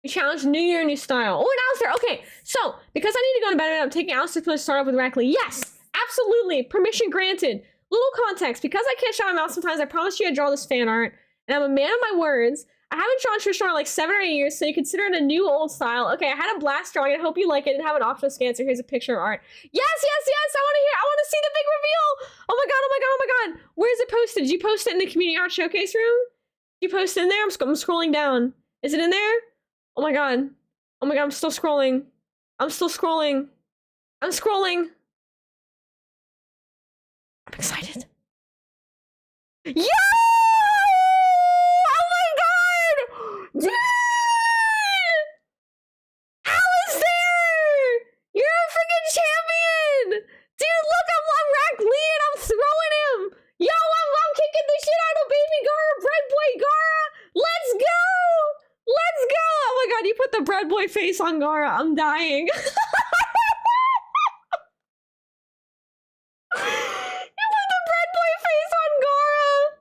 We challenge New Year, new style. Oh, and Alistair. Okay, so because I need to go to bed, I'm taking Alistair to start off with Rackley. Yes, absolutely. Permission granted. Little context. Because I can't shout him out sometimes, I promised you I'd draw this fan art, and I'm a man of my words. I haven't drawn Tristan in like 7 or 8 years, so you consider it a new old style. Okay, I had a blast drawing it. I hope you like it. And have an optional scan, so here's a picture of art. Yes, yes, yes! I want to see the big reveal! Oh my god, oh my god, oh my god! Where is it posted? Did you post it in the community art showcase room? Did you post it in there? I'm scrolling down. Is it in there? Oh my god. Oh my god, I'm still scrolling. I'm still scrolling. I'm scrolling. I'm excited. Yeah! Dude! Alistair! You're a freaking champion! Dude, look, I'm Rackley and I'm throwing him! Yo, I'm kicking the shit out of baby Gara, bread boy Gara! Let's go! Let's go! Oh my god, you put the bread boy face on Gara. I'm dying. You put the bread boy face on Gara!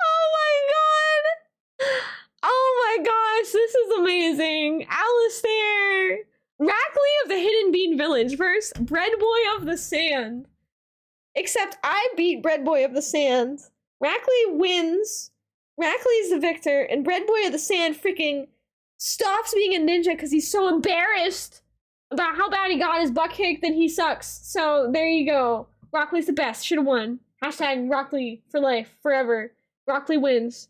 Oh my god! Oh my gosh, this is amazing. Alistair! Rackley of the Hidden Bean Village versus Bread Boy of the Sand. Except I beat Bread Boy of the Sand. Rackley wins. Rackley's the victor, and Bread Boy of the Sand freaking stops being a ninja because he's so embarrassed about how bad he got his butt kicked that he sucks. So there you go. Rackley's the best. Should have won. Hashtag Rackley for life, forever. Rackley wins.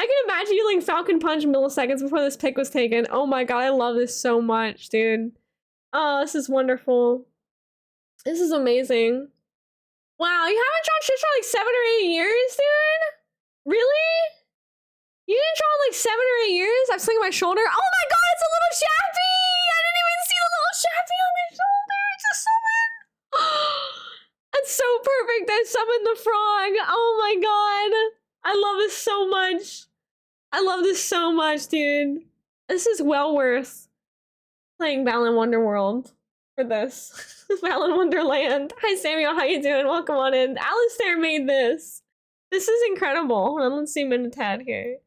I can imagine you like Falcon Punch milliseconds before this pick was taken. Oh my god, I love this so much, dude. Oh, this is wonderful. This is amazing. Wow, you haven't drawn Trisha in like 7 or 8 years, dude? Really? You didn't draw in like 7 or 8 years? I'm slinging my shoulder. Oh my god, it's a little Shappy! I didn't even see the little Shappy on the shoulder. It's a summon. That's so perfect. I summoned the frog. Oh my god. I love this so much. I love this so much, dude. This is well worth playing Balan Wonderworld for this. Balan Wonderland. Hi Samuel, how you doing? Welcome on in. Alistair made this. This is incredible. Hold on, let's see Minotaur here.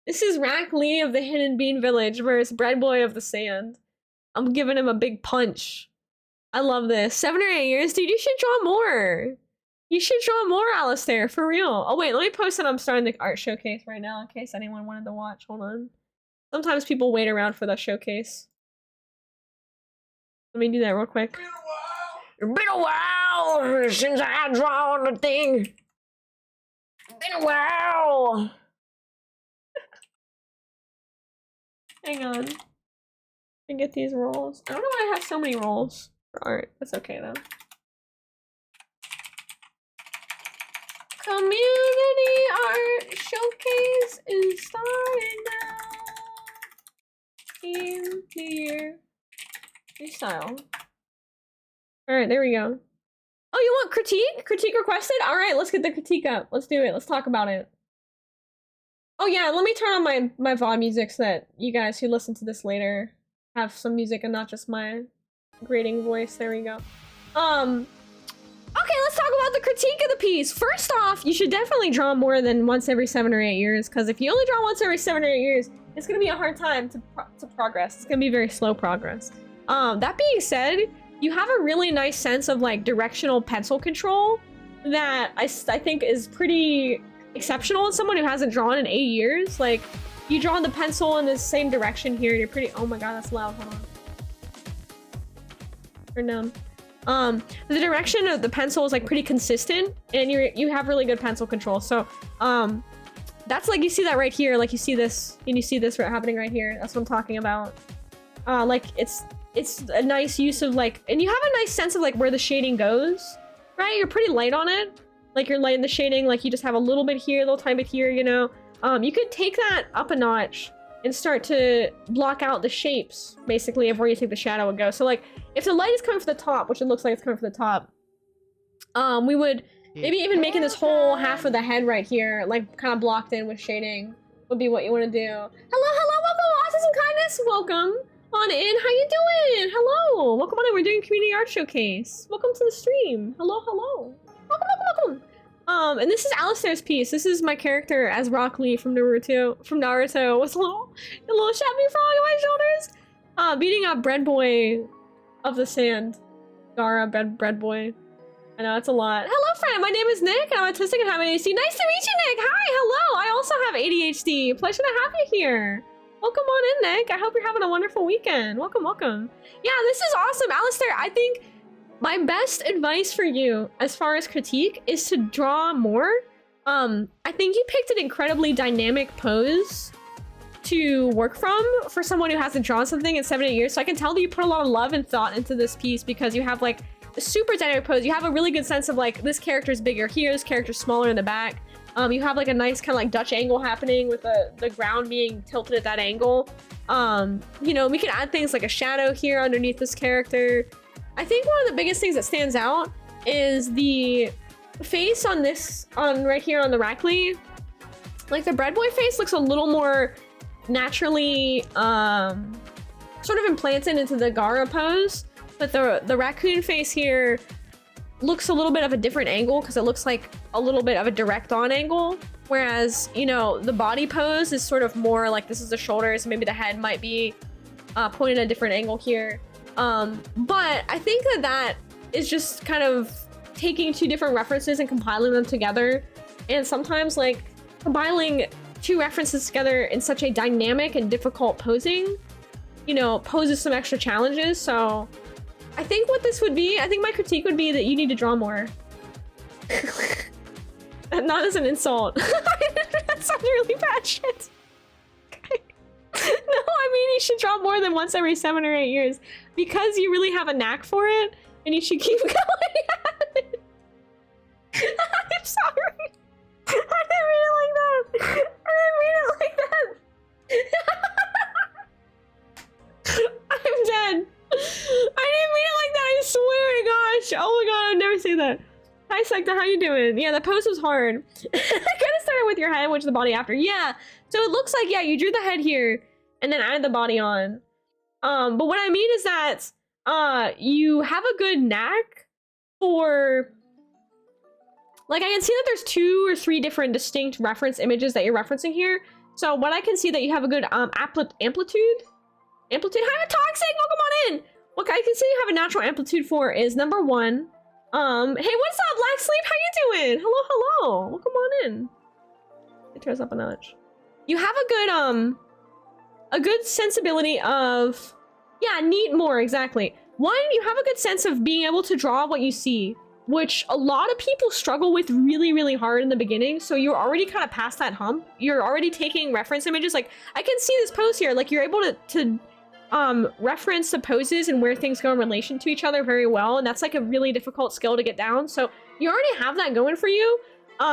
This is Rackley of the Hidden Bean Village versus Bread Boy of the Sand. I'm giving him a big punch. I love this. 7 or 8 years, dude. You should draw more. You should draw more, Alistair, for real. Oh wait, let me post that I'm starting the art showcase right now in case anyone wanted to watch. Hold on. Sometimes people wait around for the showcase. Let me do that real quick. It's been a while since I drawn the thing. It's been a while. Hang on. I get these rolls. I don't know why I have so many rolls for art. That's okay though. Community art showcase is starting now. Team here. Freestyle. Alright, there we go. Oh, you want critique? Critique requested? Alright, let's get the critique up. Let's do it. Let's talk about it. Oh yeah, let me turn on my VOD music so that you guys who listen to this later have some music and not just my grating voice. There we go. Okay, let's talk about the critique of the piece. First off, you should definitely draw more than once every 7 or 8 years, because if you only draw once every 7 or 8 years, it's going to be a hard time to progress. It's going to be very slow progress. That being said, you have a really nice sense of like directional pencil control that I think is pretty exceptional in someone who hasn't drawn in 8 years. Like, you draw the pencil in the same direction here, you're pretty— oh my god, that's loud. Hold on. Turn down. The direction of the pencil is like pretty consistent, and you have really good pencil control. So that's like, you see that right here, like you see this, and you see this happening right here. That's what I'm talking about. Like it's a nice use of like, and you have a nice sense of like where the shading goes, right? You're pretty light on it. Like you're light in the shading, like you just have a little bit here, a little tiny bit here, you know? You could take that up a notch and start to block out the shapes, basically, of where you think the shadow would go. So like, if the light is coming from the top, which it looks like it's coming from the top, we would maybe even making this whole half of the head right here, like kind of blocked in with shading, would be what you want to do. Hello, welcome, Autism Kindness, welcome on in. How you doing? Hello, welcome on in. We're doing community art showcase. Welcome to the stream. Hello. Welcome. And this is Alistair's piece. This is my character as Rock Lee from Naruto. With a little shabby frog on my shoulders. Beating up Bread Boy of the Sand. Gara, Bread Boy. I know, it's a lot. Hello, friend. My name is Nick. I'm autistic and have ADHD. Nice to meet you, Nick. Hi, hello. I also have ADHD. Pleasure to have you here. Welcome on in, Nick. I hope you're having a wonderful weekend. Welcome, welcome. Yeah, this is awesome. Alistair, I think my best advice for you as far as critique is to draw more. I think you picked an incredibly dynamic pose to work from for someone who hasn't drawn something in 7 or 8 years. So I can tell that you put a lot of love and thought into this piece because you have like a super dynamic pose. You have a really good sense of like, this character's bigger here, this character's smaller in the back. You have like a nice kind of like Dutch angle happening with the ground being tilted at that angle. You know, we can add things like a shadow here underneath this character. I think one of the biggest things that stands out is the face on right here on the Rackley. Like the Bread Boy face looks a little more naturally sort of implanted into the Gara pose. But the raccoon face here looks a little bit of a different angle because it looks like a little bit of a direct on angle. Whereas, you know, the body pose is sort of more like this is the shoulders, maybe the head might be pointed at a different angle here. But I think that is just kind of taking two different references and compiling them together. And sometimes like compiling two references together in such a dynamic and difficult posing, you know, poses some extra challenges. So I think what this would be, I think my critique would be that you need to draw more. Not as an insult. That sounds really bad shit. No, I mean you should draw more than once every 7 or 8 years because you really have a knack for it and you should keep going at it. I'm sorry. I didn't mean it like that. I didn't mean it like that. I'm dead. I didn't mean it like that, I swear to gosh. Oh my god, I've never seen that. Hi Sekta, how you doing? Yeah, the pose was hard. I kind of started with your head, which is the body after. Yeah, so it looks like, yeah, you drew the head here and then added the body on. But what I mean is that you have a good knack for, like, I can see that there's 2 or 3 different distinct reference images that you're referencing here. So what I can see that you have a good amplitude. Hi, Toxic, welcome on in. What I can see you have a natural amplitude for is number 1. Hey, what's up, Black Sleep? How you doing? Hello, hello. Welcome on in. It turns up a notch. You have a good sensibility of, yeah, need more, exactly. 1, you have a good sense of being able to draw what you see, which a lot of people struggle with really, really hard in the beginning. So you're already kind of past that hump. You're already taking reference images. Like, I can see this pose here. Like, you're able to reference the poses and where things go in relation to each other very well. And that's like a really difficult skill to get down. So you already have that going for you.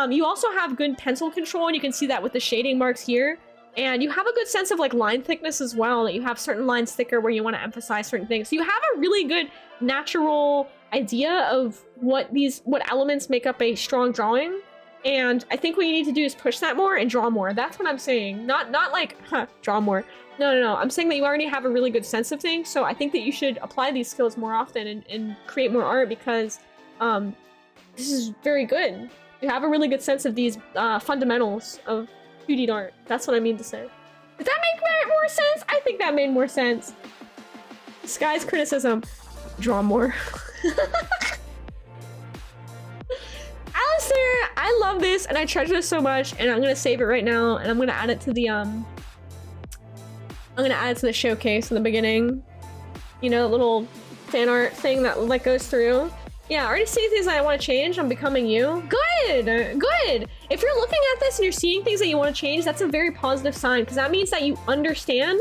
You also have good pencil control, and you can see that with the shading marks here. And you have a good sense of like line thickness as well, that you have certain lines thicker where you want to emphasize certain things. So you have a really good natural idea of what elements make up a strong drawing. And I think what you need to do is push that more and draw more. That's what I'm saying. Not like, draw more. No. I'm saying that you already have a really good sense of things. So I think that you should apply these skills more often and create more art because this is very good. You have a really good sense of these fundamentals of 2D art. That's what I mean to say. Did that make more sense? I think that made more sense. Sky's criticism. Draw more. Alistair, I love this and I treasure this so much, and I'm gonna save it right now and I'm gonna add it to the showcase in the beginning. You know, little fan art thing that like goes through. Yeah, I already see things that I want to change. I'm becoming you. Good, good. If you're looking at this and you're seeing things that you want to change, that's a very positive sign, because that means that you understand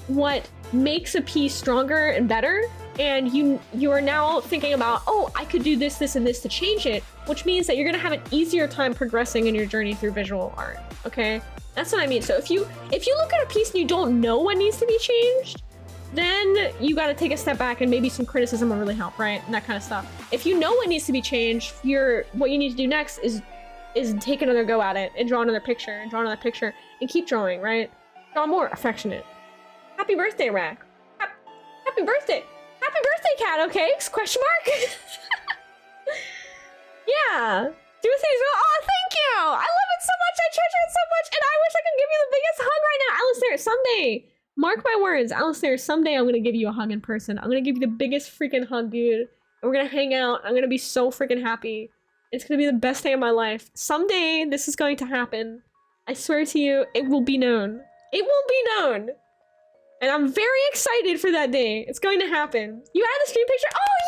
what makes a piece stronger and better, and you are now thinking about, oh, I could do this, this, and this to change it, which means that you're gonna have an easier time progressing in your journey through visual art. Okay, that's what I mean. So if you look at a piece and you don't know what needs to be changed, then you got to take a step back and maybe some criticism will really help, right? And that kind of stuff. If you know what needs to be changed, what you need to do next is take another go at it and draw another picture and draw another picture and keep drawing, right? Draw more affectionate. Happy birthday, Rack. Happy birthday. Happy birthday, Cat, okay? Question mark? Yeah. Do things well. Oh, thank you! I love it so much. I treasure it so much, and I wish I could give you the biggest hug right now, Alistair. Someday, mark my words, Alistair. Someday I'm gonna give you a hug in person. I'm gonna give you the biggest freaking hug, dude. And we're gonna hang out. I'm gonna be so freaking happy. It's gonna be the best day of my life. Someday this is going to happen. I swear to you, it will be known. It will be known. And I'm very excited for that day. It's going to happen. You add the stream picture? Oh,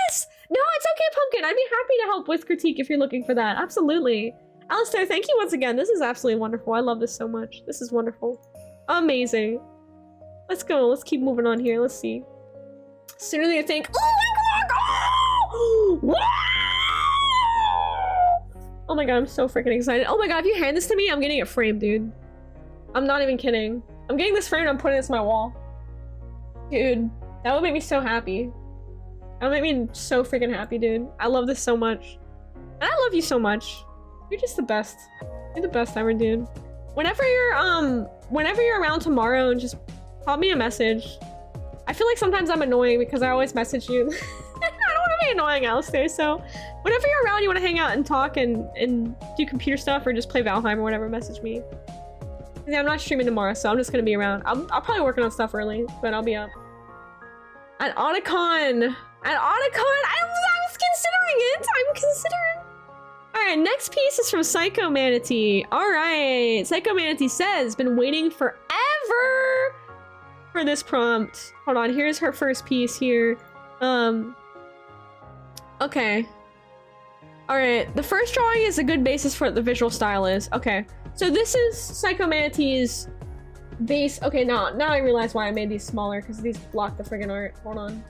yes! No, it's okay, Pumpkin. I'd be happy to help with critique if you're looking for that. Absolutely. Alistair, thank you once again. This is absolutely wonderful. I love this so much. This is wonderful. Amazing. Let's go. Let's keep moving on here. Let's see. Sooner than you think. Oh my god, I'm so freaking excited. Oh my god, if you hand this to me, I'm getting it framed, dude. I'm not even kidding. I'm getting this framed, I'm putting this on my wall. Dude, that would make me so happy. That would make me so freaking happy, dude. I love this so much. And I love you so much. You're just the best. You're the best ever, dude. Whenever you're around tomorrow, just pop me a message. I feel like sometimes I'm annoying because I always message you. I don't want to be annoying, Alistair, so whenever you're around, you want to hang out and talk and do computer stuff or just play Valheim or whatever, message me. Yeah, I'm not streaming tomorrow, so I'm just gonna be around. I'll probably working on stuff early, but I'll be up. At Otacon! At Otacon! I was considering it! I'm considering. Alright, next piece is from Psycho Manatee. Alright, Psycho Manatee says, been waiting forever for this prompt. Hold on, here's her first piece here. Okay. Alright, the first drawing is a good basis for what the visual style is. Okay. So this is Psycho Manatee's base. Okay, now I realize why I made these smaller, because these block the friggin' art. Hold on.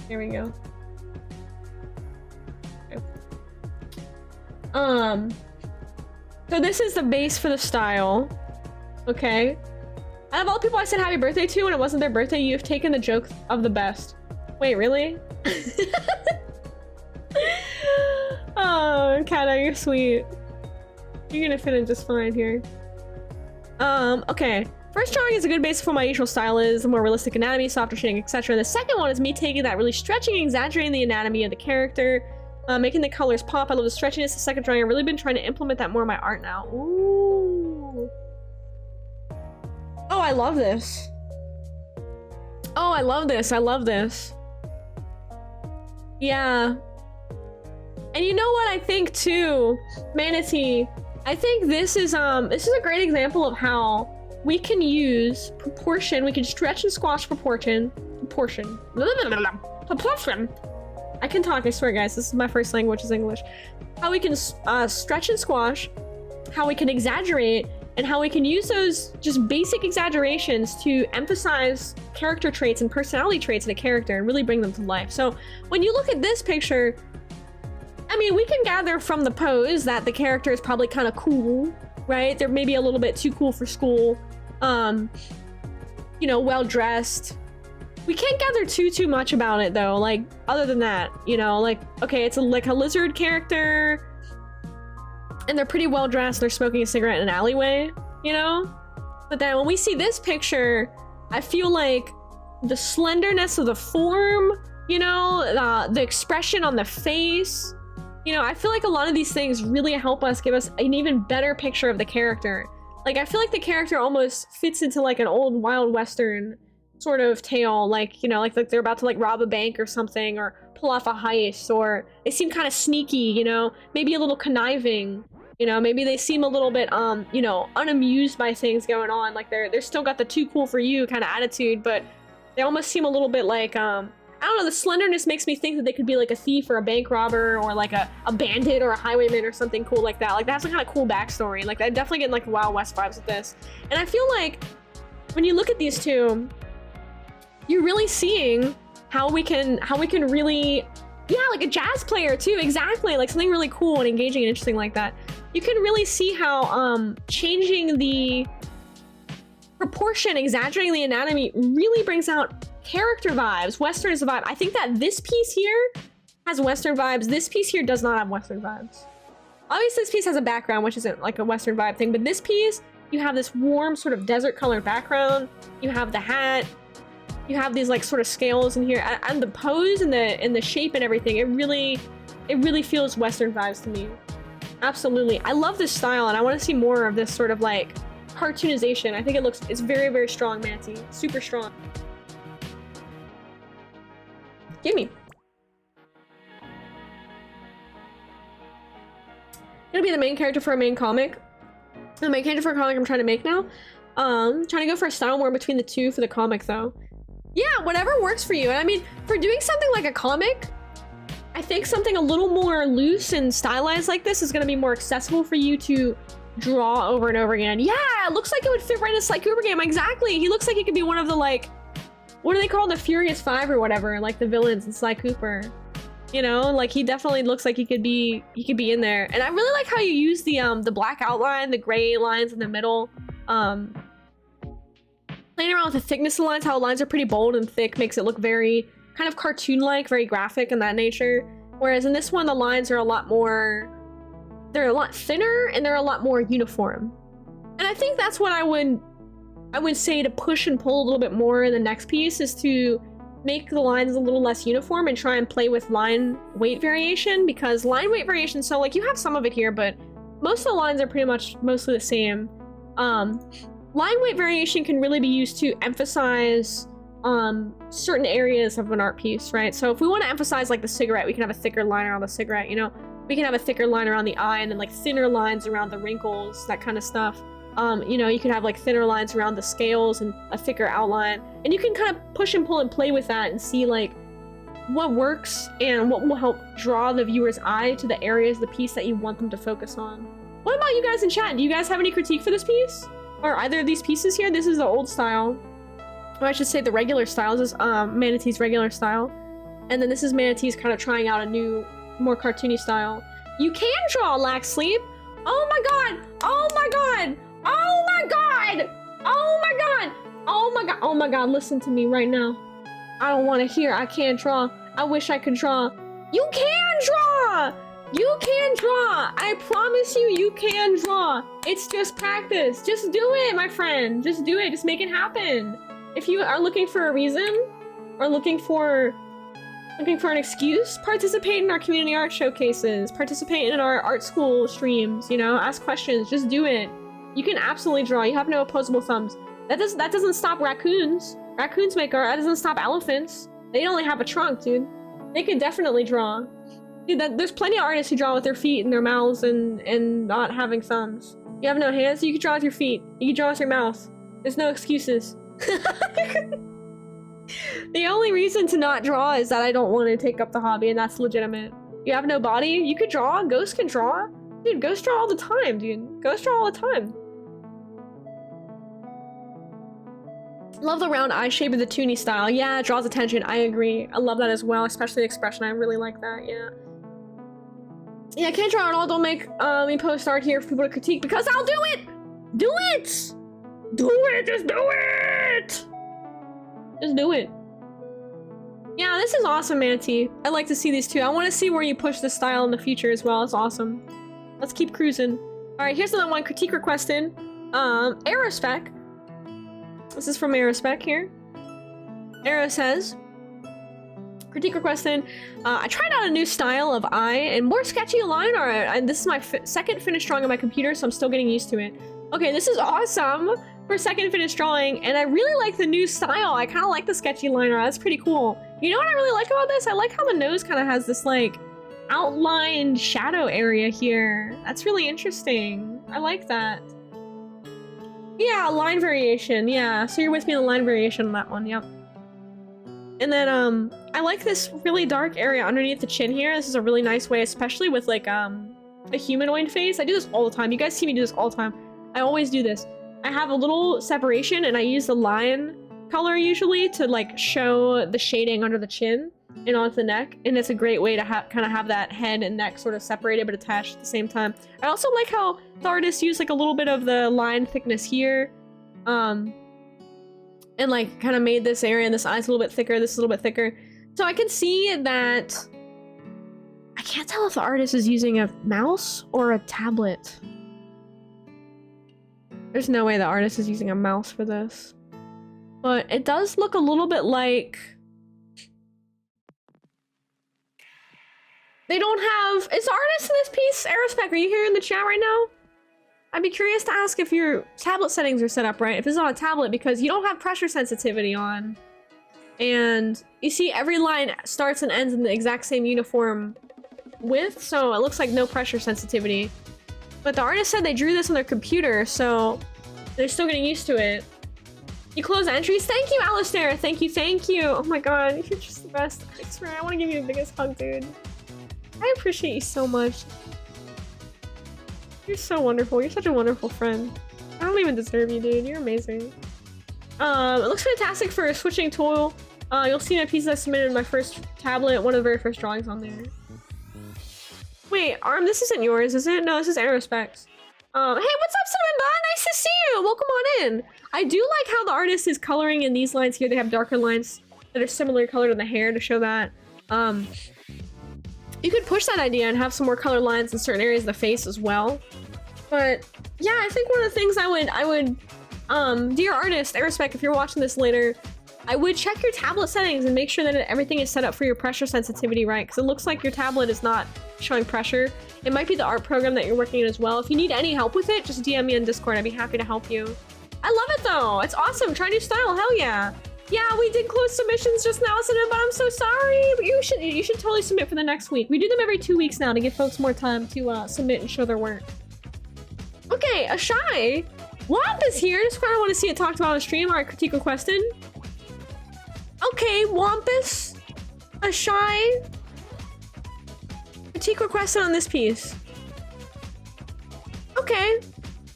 There we go. Okay. So this is the base for the style. Okay. Out of all the people I said happy birthday to when it wasn't their birthday, you have taken the joke of the best. Wait, really? Oh, Kata, you're sweet. You're gonna fit in just fine here. Okay. First drawing is a good basis for what my usual style is, the more realistic anatomy, softer shading, etc. The second one is me taking that, really stretching and exaggerating the anatomy of the character, making the colors pop. I love the stretchiness. The second drawing, I've really been trying to implement that more in my art now. Ooh. Oh, I love this. Oh, I love this. I love this. Yeah. And you know what I think too, Manatee? I think this is a great example of how we can use proportion. We can stretch and squash proportion. Proportion. I can talk, I swear, guys. This is my first language is English. How we can stretch and squash, how we can exaggerate, and how we can use those just basic exaggerations to emphasize character traits and personality traits in a character and really bring them to life. So when you look at this picture, I mean, we can gather from the pose that the character is probably kind of cool, right? They're maybe a little bit too cool for school. You know, well-dressed. We can't gather too much about it though, like, other than that, you know, like, okay, it's like a lizard character, and they're pretty well-dressed, they're smoking a cigarette in an alleyway, you know? But then when we see this picture, I feel like the slenderness of the form, you know, the expression on the face, you know, I feel like a lot of these things really help us give us an even better picture of the character. Like, I feel like the character almost fits into like an old Wild Western sort of tale, like, you know, like they're about to like rob a bank or something, or pull off a heist, or they seem kind of sneaky, you know, maybe a little conniving, you know, maybe they seem a little bit, you know, unamused by things going on, like they're still got the too cool for you kind of attitude, but they almost seem a little bit like, I don't know, the slenderness makes me think that they could be like a thief or a bank robber or like a bandit or a highwayman or something cool like that. Like, that's a kind of cool backstory. Like, I definitely get like Wild West vibes with this. And I feel like when you look at these two, you're really seeing how we can really, yeah, like a jazz player too, exactly, like something really cool and engaging and interesting like that. You can really see how changing the proportion, exaggerating the anatomy really brings out character vibes. Western is the vibe. I think that this piece here has Western vibes. This piece here does not have Western vibes. Obviously this piece has a background which isn't like a Western vibe thing, but this piece, you have this warm sort of desert colored background, you have the hat, you have these like sort of scales in here, and the pose and the shape and everything. It really feels Western vibes to me. Absolutely, I love this style, and I want to see more of this sort of like cartoonization. I think it's very, very strong, Manatee. Super strong. Gimme. Gonna be the main character for a main comic. The main character for a comic I'm trying to make now. Trying to go for a style more between the two for the comic though. Yeah, whatever works for you. And I mean, for doing something like a comic, I think something a little more loose and stylized like this is gonna be more accessible for you to draw over and over again. Yeah, it looks like it would fit right in a Sly Cooper game. Exactly. He looks like he could be one of the like, what do they call the Furious Five or whatever, like the villains in Sly Cooper. You know, like he definitely looks like he could be in there. And I really like how you use the black outline, the gray lines in the middle. Playing around with the thickness of the lines, how lines are pretty bold and thick makes it look very kind of cartoon-like, very graphic in that nature. Whereas in this one, the lines are a lot more, they're a lot thinner and they're a lot more uniform. And I think that's what I would say to push and pull a little bit more in the next piece, is to make the lines a little less uniform and try and play with line weight variation, because line weight variation, so like you have some of it here, but most of the lines are pretty much mostly the same. Line weight variation can really be used to emphasize certain areas of an art piece, right? So if we want to emphasize like the cigarette, we can have a thicker line around the cigarette, you know? We can have a thicker line around the eye and then like thinner lines around the wrinkles, that kind of stuff. You know, you can have like thinner lines around the scales and a thicker outline. And you can kind of push and pull and play with that and see like what works and what will help draw the viewer's eye to the areas of the piece that you want them to focus on. What about you guys in chat? Do you guys have any critique for this piece? Or either of these pieces here? This is the old style. Or I should say the regular style. This is Manatee's regular style. And then this is Manatee's kind of trying out a new, more cartoony style. You can draw, Lack Sleep! Oh my god! Oh my god! Oh my god! Oh my god! Oh my god! Oh my god, listen to me right now. I don't want to hear I can't draw. I wish I could draw. You can draw! You can draw! I promise you, you can draw. It's just practice. Just do it, my friend. Just do it. Just make it happen. If you are looking for a reason, or looking for an excuse, participate in our community art showcases, participate in our art school streams, you know, ask questions, just do it. You can absolutely draw. You have no opposable thumbs. That doesn't stop raccoons. Raccoons make art. That doesn't stop elephants. They only have a trunk, dude. They could definitely draw. Dude, there's plenty of artists who draw with their feet and their mouths and not having thumbs. You have no hands, so you can draw with your feet. You can draw with your mouth. There's no excuses. The only reason to not draw is that I don't want to take up the hobby, and that's legitimate. You have no body, you could draw. Ghost can draw. Dude, Ghost draw all the time, dude. Ghost draw all the time. Love the round eye shape of the Toonie style. Yeah, it draws attention. I agree. I love that as well, especially the expression. I really like that, yeah. Yeah, I can't draw at all. Don't make me post art here for people to critique, because I'll do it! Do it! Do it! Just do it! Just do it. Yeah, this is awesome, Manatee. I'd like to see these two. I want to see where you push the style in the future as well. It's awesome. Let's keep cruising. Alright, here's another one. Critique requested. Aerospec. This is from Aerospec here. Aero says, critique requested, I tried out a new style of eye and more sketchy line art, and this is my second finished drawing on my computer, so I'm still getting used to it. Okay, this is awesome for second finished drawing, and I really like the new style. I kind of like the sketchy line art. That's pretty cool. You know what I really like about this? I like how the nose kind of has this like outlined shadow area here. That's really interesting. I like that. Yeah, line variation. Yeah, so you're with me on the line variation on that one. Yep. And then I like this really dark area underneath the chin here. This is a really nice way, especially with like a humanoid face. I do this all the time. You guys see me do this all the time. I always do this. I have a little separation and I use the line color usually to like show the shading under the chin and onto the neck, and it's a great way to kind of have that head and neck sort of separated but attached at the same time. I also like how the artist used like a little bit of the line thickness here, and like kind of made this area and this eye's a little bit thicker, this is a little bit thicker. So I can see that I can't tell if the artist is using a mouse or a tablet. There's no way the artist is using a mouse for this. But it does look a little bit like... They don't have... Is the artist in this piece? Aerospec, are you here in the chat right now? I'd be curious to ask if your tablet settings are set up right. If it's on a tablet, because you don't have pressure sensitivity on. And you see every line starts and ends in the exact same uniform width, so it looks like no pressure sensitivity. But the artist said they drew this on their computer, so they're still getting used to it. You close entries? Thank you, Alistair! Thank you, thank you! Oh my god, you're just the best. I swear, I want to give you the biggest hug, dude. I appreciate you so much. You're so wonderful. You're such a wonderful friend. I don't even deserve you, dude. You're amazing. It looks fantastic for a switching tool. You'll see my piece I submitted in my first tablet, one of the very first drawings on there. Wait, Arm, this isn't yours, is it? No, this is Aerospec's. Hey, what's up, Cinnamon Bun? Nice to see you! Welcome on in! I do like how the artist is coloring in these lines here. They have darker lines that are similar color to the hair to show that. You could push that idea and have some more color lines in certain areas of the face as well. But yeah, I think one of the things I would, dear artist, Aerospec, if you're watching this later, I would check your tablet settings and make sure that everything is set up for your pressure sensitivity right, because it looks like your tablet is not showing pressure. It might be the art program that you're working in as well. If you need any help with it, just DM me on Discord. I'd be happy to help you. I love it though. It's awesome. Try new style. Hell yeah. Yeah, we did close submissions just now, but I'm so sorry. But you should totally submit for the next week. We do them every 2 weeks now to give folks more time to submit and show their work. Okay, a shy. Womp is here. Just kind of want to see it talked about on stream. All right, critique requested. Okay, Wampus. A shy. Critique requested on this piece. Okay.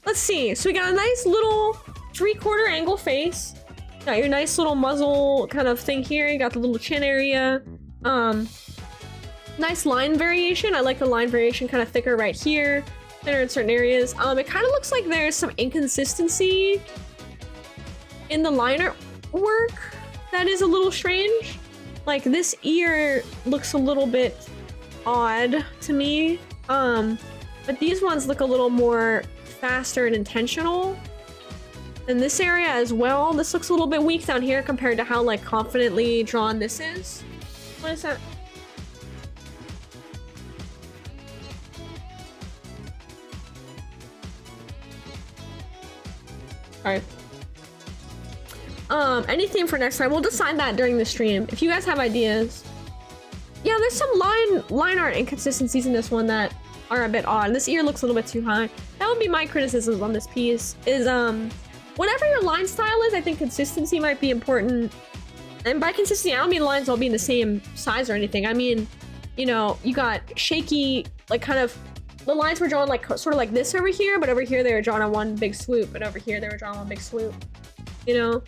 Let's see. So we got a nice little 3/4 angle face. Got your nice little muzzle kind of thing here. You got the little chin area. Nice line variation. I like the line variation kind of thicker right here. Thinner in certain areas. It kind of looks like there's some inconsistency in the liner work that is a little strange. Like this ear looks a little bit odd to me. But these ones look a little more faster and intentional. In this area as well, this looks a little bit weak down here compared to how like confidently drawn this is. What is that? Alright. Anything for next time? We'll decide that during the stream. If you guys have ideas. Yeah, there's some line art inconsistencies in this one that are a bit odd. This ear looks a little bit too high. That would be my criticisms on this piece. Is whatever your line style is, I think consistency might be important. And by consistency, I don't mean lines all being the same size or anything. I mean, you know, you got shaky, like kind of, the lines were drawn like sort of like this over here, but over here they were drawn on one big swoop, and over here they were drawn on one big swoop. You know?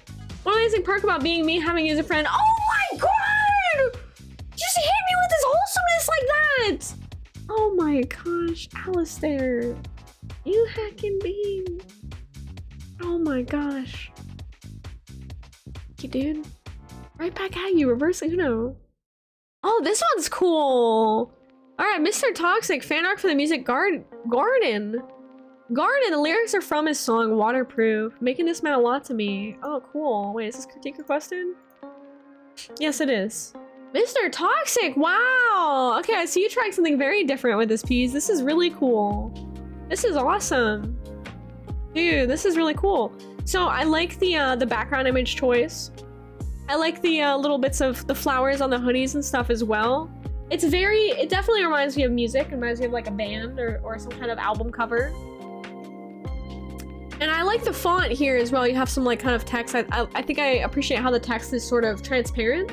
One amazing perk about being me, having you as a friend. Oh my god! Just hit me with this awesomeness like that! Oh my gosh, Alistair. You hacking bean. Oh my gosh. Thank you, dude. Right back at you, reverse Uno. Oh, this one's cool. Alright, Mr. Toxic, fan art for the music Garden. Garden, the lyrics are from his song Waterproof. Making this meant a lot to me. Oh, cool. Wait, is this critique requested? Yes, it is. Mr. Toxic, wow! Okay, I see you trying something very different with this piece. This is really cool. This is awesome. Dude, this is really cool. So I like the background image choice. I like the little bits of the flowers on the hoodies and stuff as well. It definitely reminds me of music. It reminds me of like a band or some kind of album cover. And I like the font here as well. You have some like kind of text. I think I appreciate how the text is sort of transparent.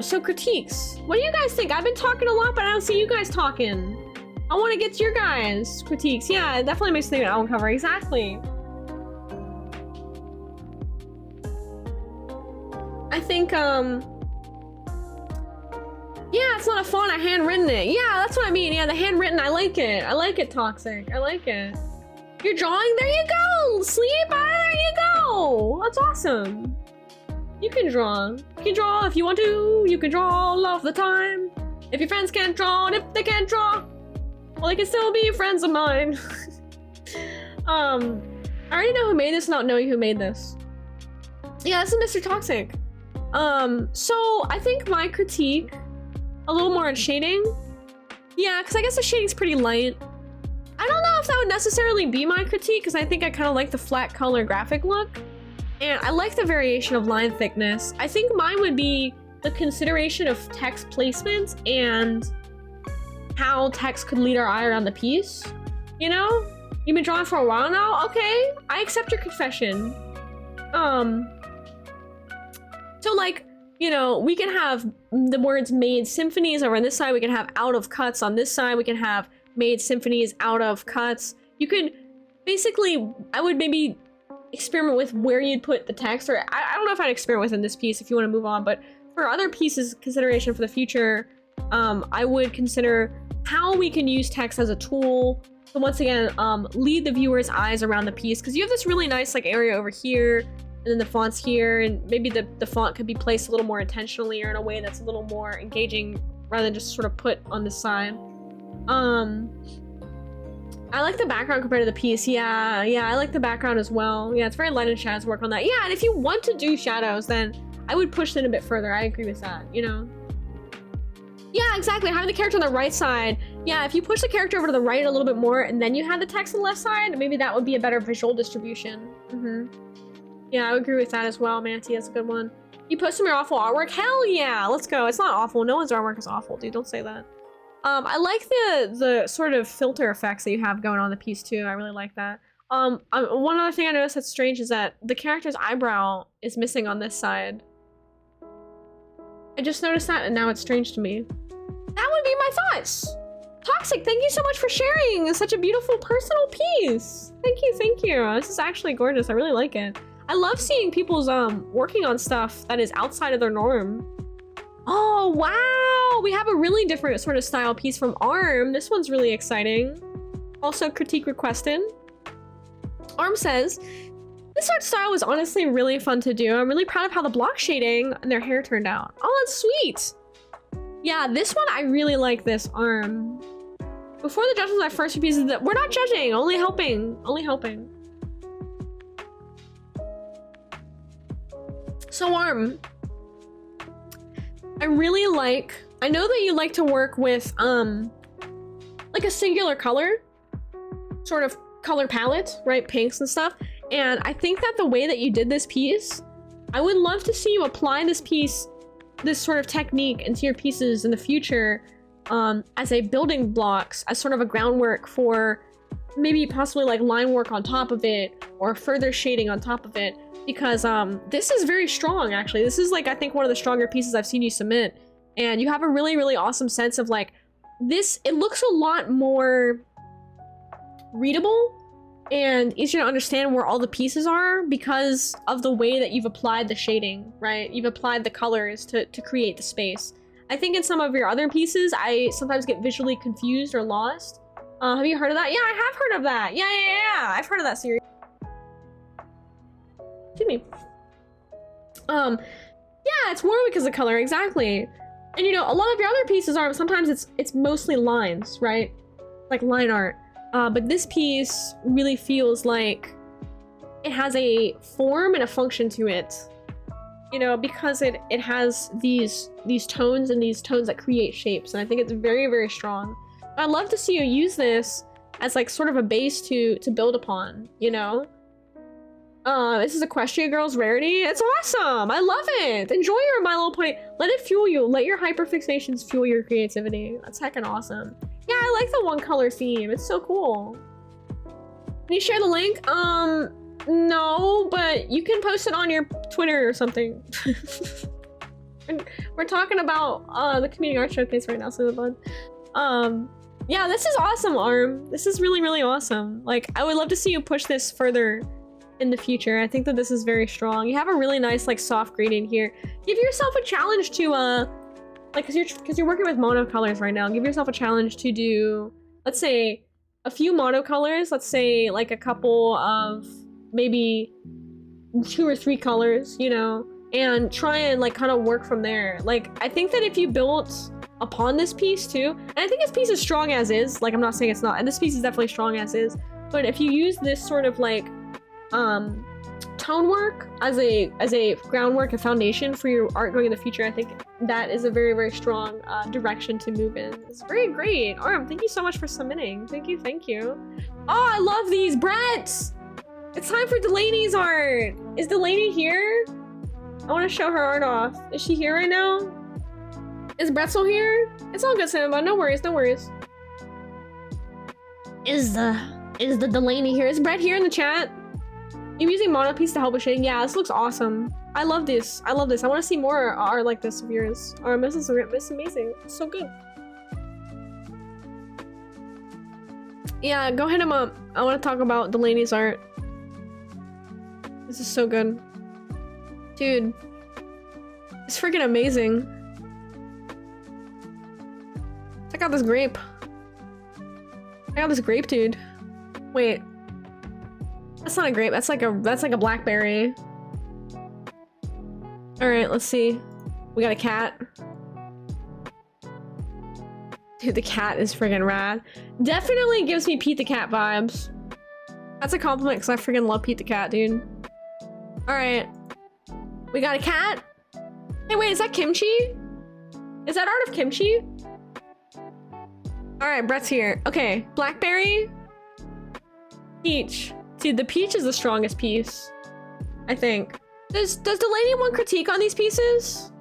So critiques. What do you guys think? I've been talking a lot, but I don't see you guys talking. I want to get to your guys' critiques. Yeah, it definitely makes me think of an album cover. Exactly. I think, yeah, it's not a font. I handwritten it. Yeah, that's what I mean. Yeah, the handwritten. I like it. I like it, Toxic. I like it. You're drawing? There you go! Sleep! There you go! That's awesome. You can draw. You can draw if you want to. You can draw all of the time. If your friends can't draw, and if they can't draw, well, they can still be friends of mine. I already know who made this without knowing who made this. Yeah, this is Mr. Toxic. So I think my critique, a little more on shading. Yeah, because I guess the shading's pretty light. I don't know if that would necessarily be my critique, because I think I kind of like the flat color graphic look. And I like the variation of line thickness. I think mine would be the consideration of text placement and how text could lead our eye around the piece. You know? You've been drawing for a while now? Okay, I accept your confession. So like, you know, we can have the words made symphonies over on this side, we can have out of cuts on this side, we can have made symphonies out of cuts. You could basically, I would maybe experiment with where you'd put the text, or I don't know if I'd experiment with in this piece if you want to move on, but for other pieces consideration for the future, I would consider how we can use text as a tool to once again lead the viewer's eyes around the piece, because you have this really nice like area over here and then the font's here, and maybe the font could be placed a little more intentionally or in a way that's a little more engaging rather than just sort of put on the side. I like the background compared to the piece. Yeah, I like the background as well. Yeah, it's very light and shadows, work on that. Yeah, and if you want to do shadows, then I would push it a bit further. I agree with that, you know? Yeah, exactly. Having the character on the right side. Yeah, if you push the character over to the right a little bit more and then you have the text on the left side, maybe that would be a better visual distribution. Yeah, I would agree with that as well, Manti. That's a good one. You post some of your awful artwork? Hell yeah, let's go. It's not awful. No one's artwork is awful, dude. Don't say that. I like the sort of filter effects that you have going on in the piece too. I really like that. One other thing I noticed that's strange is that the character's eyebrow is missing on this side. I just noticed that and now it's strange to me. That would be my thoughts. Toxic, thank you so much for sharing such a beautiful personal piece. Thank you, thank you. This is actually gorgeous. I really like it. I love seeing people's working on stuff that is outside of their norm. Oh, wow. We have a really different sort of style piece from ARM. This one's really exciting. Also critique requested. ARM says, this art style was honestly really fun to do. I'm really proud of how the block shading and their hair turned out. Oh, that's sweet. Yeah, this one, I really like this ARM. Before the judgments, my first few pieces that we're not judging, only helping, only helping. So ARM, I really like, I know that you like to work with like a singular color, sort of color palette, right? Pinks and stuff. And I think that the way that you did this piece, I would love to see you apply this piece, this sort of technique into your pieces in the future as a building blocks, as sort of a groundwork for maybe possibly like line work on top of it or further shading on top of it. Because this is very strong, actually. This is like, I think one of the stronger pieces I've seen you submit. And you have a really, really awesome sense of like, this, it looks a lot more readable and easier to understand where all the pieces are because of the way that you've applied the shading, right? You've applied the colors to create the space. I think in some of your other pieces, I sometimes get visually confused or lost. Have you heard of that? Yeah, I have heard of that. Yeah. I've heard of that series. Excuse me. Yeah, it's more because of color, exactly. And you know, a lot of your other pieces are sometimes it's mostly lines, right? Like line art. But this piece really feels like it has a form and a function to it. You know, because it has these tones and these tones that create shapes, and I think it's very, very strong. I'd love to see you use this as like sort of a base to build upon, you know? This is Equestria Girls Rarity. It's awesome. I love it. Enjoy your My Little Pony. Let it fuel you. Let your hyperfixations fuel your creativity. That's heckin' awesome. Yeah, I like the one color theme. It's so cool. Can you share the link? No, but you can post it on your Twitter or something. We're talking about the Community Art Showcase right now, so it's fun. Yeah, this is awesome, ARM. This is really, really awesome. Like, I would love to see you push this further in the future. I think that this is very strong. You have a really nice like soft gradient here. Give yourself a challenge to like because you're working with monocolors right now. Give yourself a challenge to do, let's say, a few monocolors. Let's say like a couple of maybe 2 or 3 colors, you know, and try and like kind of work from there. Like I think that if you built upon this piece too, and I think this piece is strong as is. Like I'm not saying it's not, and this piece is definitely strong as is. But if you use this sort of like tone work as a groundwork, a foundation for your art going in the future, I think that is a very, very strong direction to move in. It's very great. Arm, thank you so much for submitting. Thank you, thank you. Oh, I love these. Brett! It's time for Delaney's art. Is Delaney here? I want to show her art off. Is she here right now? Is Bretzel here? It's all good, Simba. No worries, no worries. Is the Delaney here? Is Brett here in the chat? I'm using Monopiece to help with shading. Yeah, this looks awesome. I love this. I love this. I want to see more art like this of yours. This is amazing. It's so good. Yeah, go hit him up. I want to talk about Delaney's art. This is so good. Dude. It's freaking amazing. Check out this grape. Check out this grape, dude. Wait. That's not a grape. That's like a blackberry. All right, let's see. We got a cat. Dude, the cat is friggin' rad. Definitely gives me Pete the Cat vibes. That's a compliment because I friggin' love Pete the Cat, dude. All right. We got a cat. Hey, wait, is that kimchi? Is that art of kimchi? All right, Brett's here. Okay, blackberry. Peach. Dude, the peach is the strongest piece, I think. Does Delaney want critique on these pieces?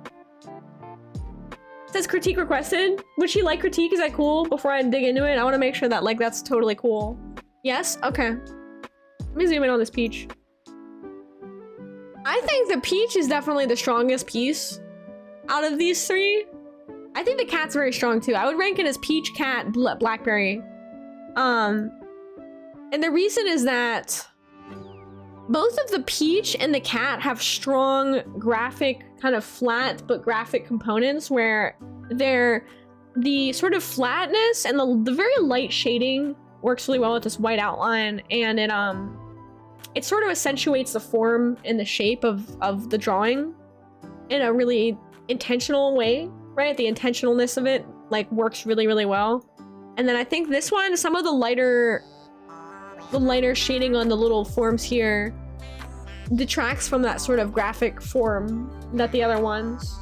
It says critique requested. Would she like critique? Is that cool? Before I dig into it, I want to make sure that like that's totally cool. Yes? Okay. Let me zoom in on this peach. I think the peach is definitely the strongest piece out of these three. I think the cat's very strong too. I would rank it as peach, cat, blackberry. And the reason is that both of the peach and the cat have strong graphic, kind of flat but graphic components where the sort of flatness and the very light shading works really well with this white outline, and it sort of accentuates the form and the shape of the drawing in a really intentional way, right? The intentionalness of it like works really, really well. And then I think this one, some of the lighter shading on the little forms here detracts from that sort of graphic form that the other ones.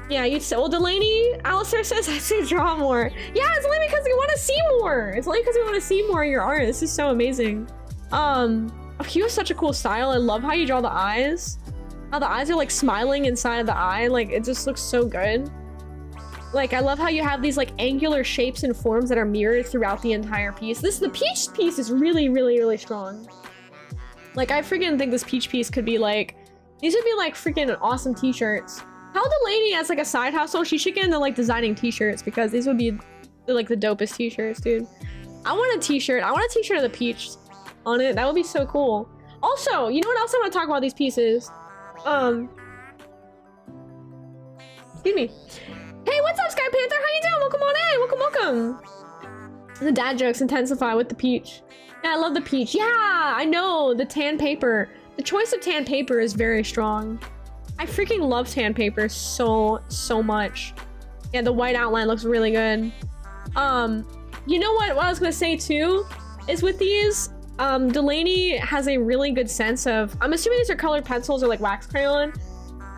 Yeah, you'd say, well, Delaney, Alistair says I should draw more. Yeah, it's only because we want to see more. It's only because we want to see more of your art. This is so amazing. You have such a cool style. I love how you draw the eyes. How the eyes are like smiling inside of the eye. Like, it just looks so good. Like, I love how you have these like angular shapes and forms that are mirrored throughout the entire piece. The peach piece is really, really, really strong. Like, I freaking think this peach piece could be like, these would be like freaking awesome t-shirts. How Delaney as like a side hustle, she should get into like designing t-shirts because these would be like the dopest t-shirts, dude. I want a t-shirt. I want a t-shirt of the peach on it. That would be so cool. Also, you know what else I want to talk about these pieces? Excuse me. Hey, what's up, Sky Panther? How you doing? Welcome on in. Welcome, welcome. The dad jokes intensify with the peach. Yeah, I love the peach. Yeah, I know. The tan paper. The choice of tan paper is very strong. I freaking love tan paper so much. Yeah, the white outline looks really good. You know what I was gonna say too is with these, Delaney has a really good sense of, I'm assuming these are colored pencils or like wax crayon,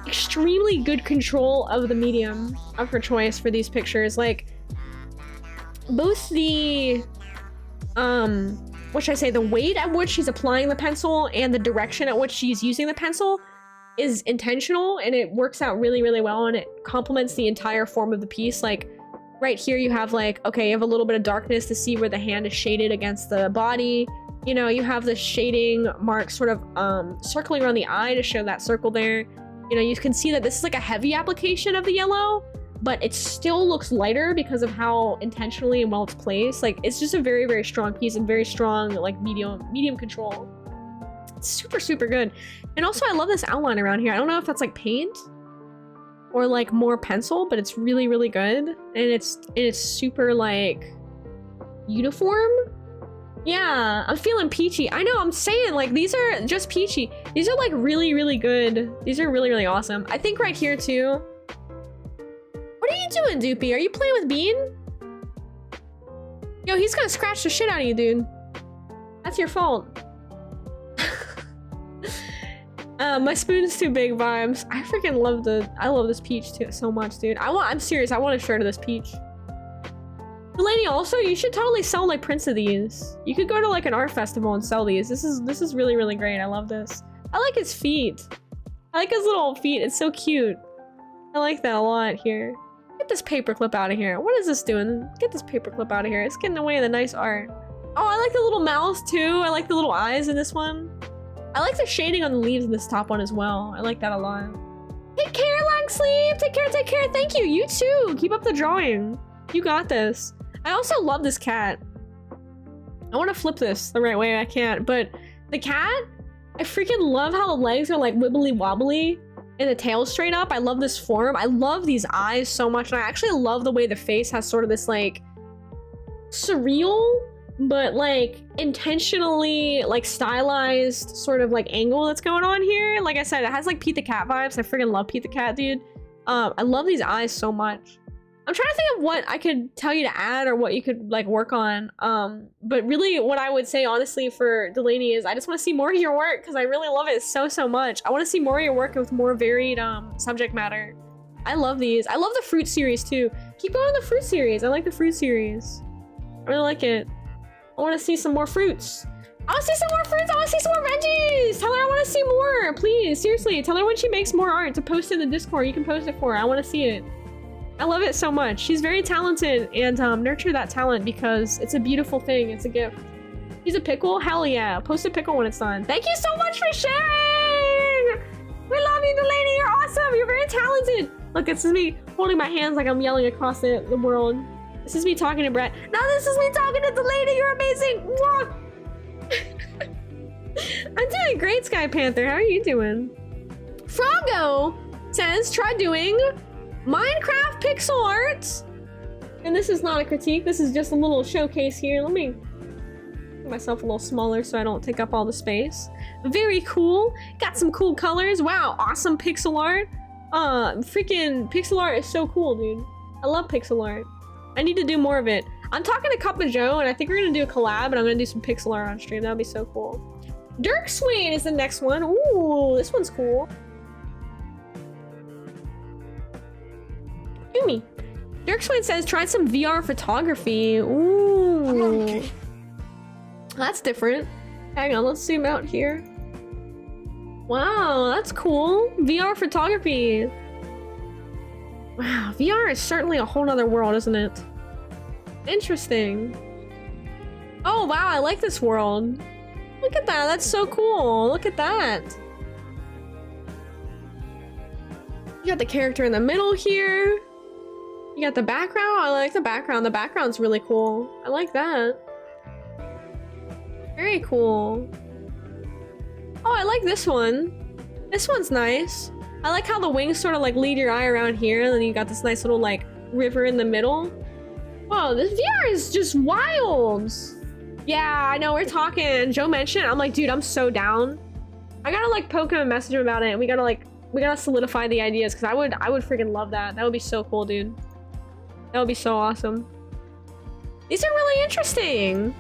extremely good control of the medium of her choice for these pictures. Like, both the what should I say, the weight at which she's applying the pencil and the direction at which she's using the pencil is intentional, and it works out really, really well, and it complements the entire form of the piece. Like, right here you have like, okay, you have a little bit of darkness to see where the hand is shaded against the body. You know, you have the shading mark sort of circling around the eye to show that circle there. You know, you can see that this is like a heavy application of the yellow, but it still looks lighter because of how intentionally and well it's placed. Like, it's just a very, very strong piece and very strong like medium control. It's super good. And also I love this outline around here. I don't know if that's like paint or like more pencil, but it's really, really good. And it's super like uniform. Yeah, I'm feeling peachy. I know, I'm saying like these are just peachy. These are like really, really good. These are really, really awesome. I think right here too. What are you doing, Doopy? Are you playing with Bean? Yo, he's gonna scratch the shit out of you, dude. That's your fault. My spoon's too big vibes. I freaking love I love this peach too so much, dude. I'm serious, I want a shirt of this peach. Delaney, also, you should totally sell like prints of these. You could go to like an art festival and sell these. This is really, really great. I love this. I like his feet. I like his little feet. It's so cute. I like that a lot here. Get this paperclip out of here. What is this doing? Get this paperclip out of here. It's getting away the nice art. Oh, I like the little mouth too. I like the little eyes in this one. I like the shading on the leaves in this top one as well. I like that a lot. Take care, long sleeve. Take care, take care. Thank you. You too. Keep up the drawing. You got this. I also love this cat. I want to flip this the right way. I can't. But the cat, I freaking love how the legs are like wibbly wobbly and the tail straight up. I love this form. I love these eyes so much. And I actually love the way the face has sort of this like surreal, but like intentionally like stylized sort of like angle that's going on here. Like I said, it has like Pete the Cat vibes. I freaking love Pete the Cat, dude. I love these eyes so much. I'm trying to think of what I could tell you to add or what you could like work on. But really what I would say honestly for Delaney is I just want to see more of your work because I really love it so much. I want to see more of your work with more varied subject matter. I love these. I love the fruit series too. Keep going the fruit series. I like the fruit series. I really like it. I want to see some more fruits. I want to see some more fruits. I want to see some more veggies. Tell her I want to see more. Please, seriously. Tell her when she makes more art to post in the Discord. You can post it for her. I want to see it. I love it so much. She's very talented and nurture that talent because it's a beautiful thing. It's a gift. She's a pickle? Hell yeah. Post a pickle when it's done. Thank you so much for sharing. We love you, Delaney. You're awesome. You're very talented. Look, this is me holding my hands like I'm yelling across the world. This is me talking to Brett. Now this is me talking to Delaney. You're amazing. Mwah. I'm doing great, Sky Panther. How are you doing? Frogo says, try doing Minecraft pixel art. And this is not a critique. This is just a little showcase here. Let me make myself a little smaller so I don't take up all the space. Very cool. Got some cool colors. Wow, awesome pixel art. Freaking pixel art is so cool, dude. I love pixel art. I need to do more of it. I'm talking to Cup of Joe, and I think we're gonna do a collab, and I'm gonna do some pixel art on stream. That'll be so cool. Dirk Swain is the next one. Ooh, this one's cool. Do me. Dirk Swain says, try some VR photography. Ooh. That's different. Hang on, let's zoom out here. Wow, that's cool. VR photography. Wow, VR is certainly a whole nother world, isn't it? Interesting. Oh, wow, I like this world. Look at that, that's so cool. Look at that. You got the character in the middle here. You got the background. I like the background. The background's really cool. I like that. Very cool. Oh, I like this one. This one's nice. I like how the wings sort of like lead your eye around here, and then you got this nice little like river in the middle. Whoa, this VR is just wild. Yeah, I know, we're talking. Joe mentioned it. I'm like, dude, I'm so down. I gotta like poke him and message him about it, and we gotta solidify the ideas because I would freaking love that. That would be so cool, dude. That would be so awesome. These are really interesting.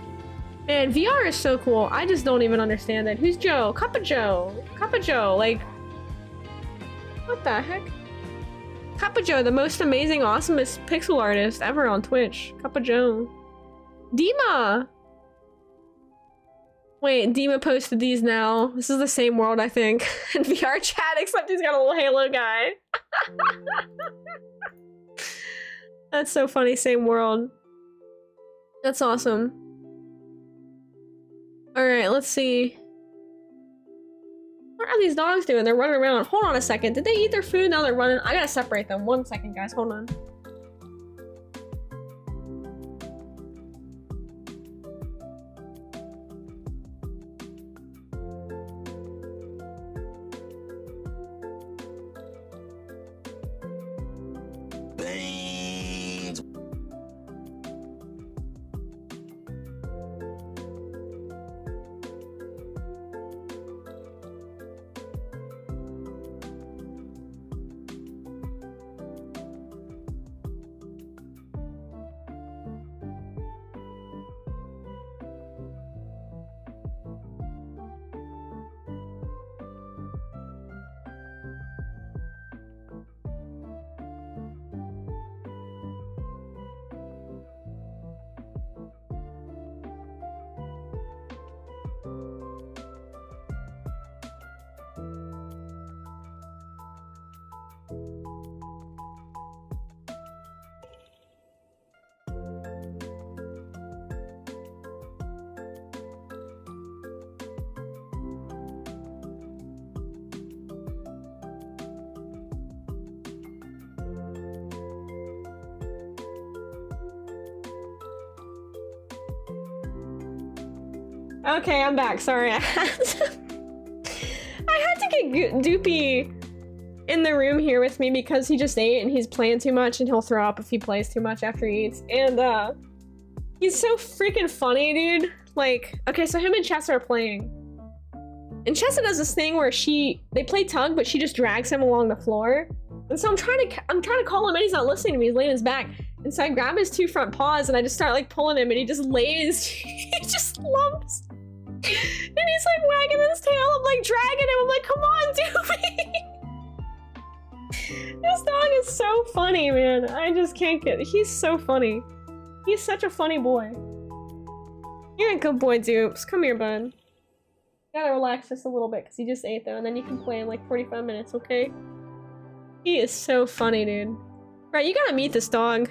Man, VR is so cool. I just don't even understand it. Who's Joe? Cup of Joe. Cup of Joe. Like, what the heck? Cup of Joe, the most amazing, awesomest pixel artist ever on Twitch. Cup of Joe. Dima! Wait, Dima posted these now. This is the same world, I think. In VR chat, except he's got a little Halo guy. That's so funny, same world. That's awesome. Alright, let's see. What are these dogs doing? They're running around. Hold on a second. Did they eat their food? Now they're running. I gotta separate them. 1 second, guys. Hold on. Okay, I'm back. Sorry, I had to get Doopy in the room here with me because he just ate and he's playing too much and he'll throw up if he plays too much after he eats. And he's so freaking funny, dude. Like, okay, so him and Chessa are playing. And Chessa does this thing where they play tug, but she just drags him along the floor. And so I'm trying to call him and he's not listening to me. He's laying his back. And so I grab his 2 front paws and I just start like pulling him and he just lays, he just lumps. And he's like wagging his tail. I'm like dragging him. I'm like, come on, Doopy. This dog is so funny, man. I just can't get it. He's so funny. He's such a funny boy. You're a good boy, Dupes. Come here, bud. You gotta relax just a little bit because he just ate though, and then you can play in like 45 minutes, okay? He is so funny, dude. Right, you gotta meet this dog.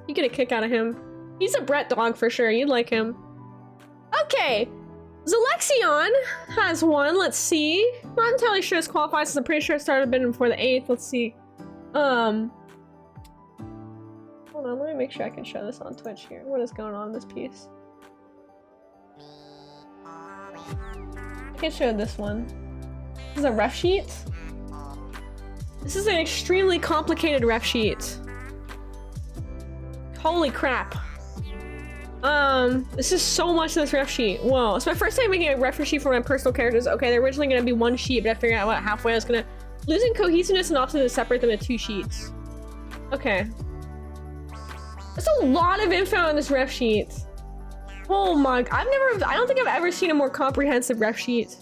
You get a kick out of him. He's a Brett dog for sure. You'd like him. Okay. Zalexion has one. Let's see. Not entirely sure this qualifies, since I'm pretty sure it started a bit before the 8th. Let's see. Hold on, let me make sure I can show this on Twitch here. What is going on in this piece? I can show this one. This is a ref sheet. This is an extremely complicated ref sheet. Holy crap. This is so much in this ref sheet. Whoa, it's my first time making a ref sheet for my personal characters. Okay, they're originally gonna be 1 sheet, but I figured out what halfway I was gonna losing cohesiveness and opting to separate them into 2 sheets. Okay. That's a lot of info in this ref sheet. Oh my, I don't think I've ever seen a more comprehensive ref sheet.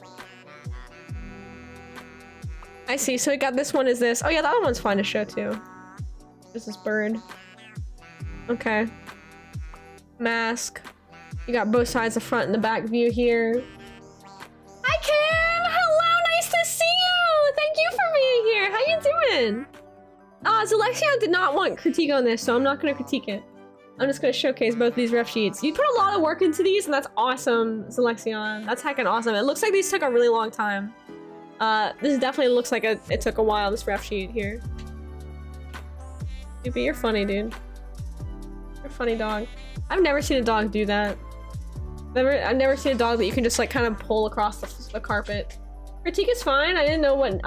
I see, so we got this one is this. Oh yeah, the other one's fun to show too. This is bird. Okay. Mask. You got both sides, the front and the back view here. Hi Kim! Hello, nice to see you! Thank you for being here. How you doing? Zalexion did not want critique on this, so I'm not gonna critique it. I'm just gonna showcase both these ref sheets. You put a lot of work into these, and that's awesome, Zalexion. That's heckin' awesome. It looks like these took a really long time. This definitely looks like it took a while, this ref sheet here. Doopy, you're funny, dude. You're a funny dog. I've never seen a dog do that. I've never seen a dog that you can just like kind of pull across the carpet. Critique is fine. I didn't know what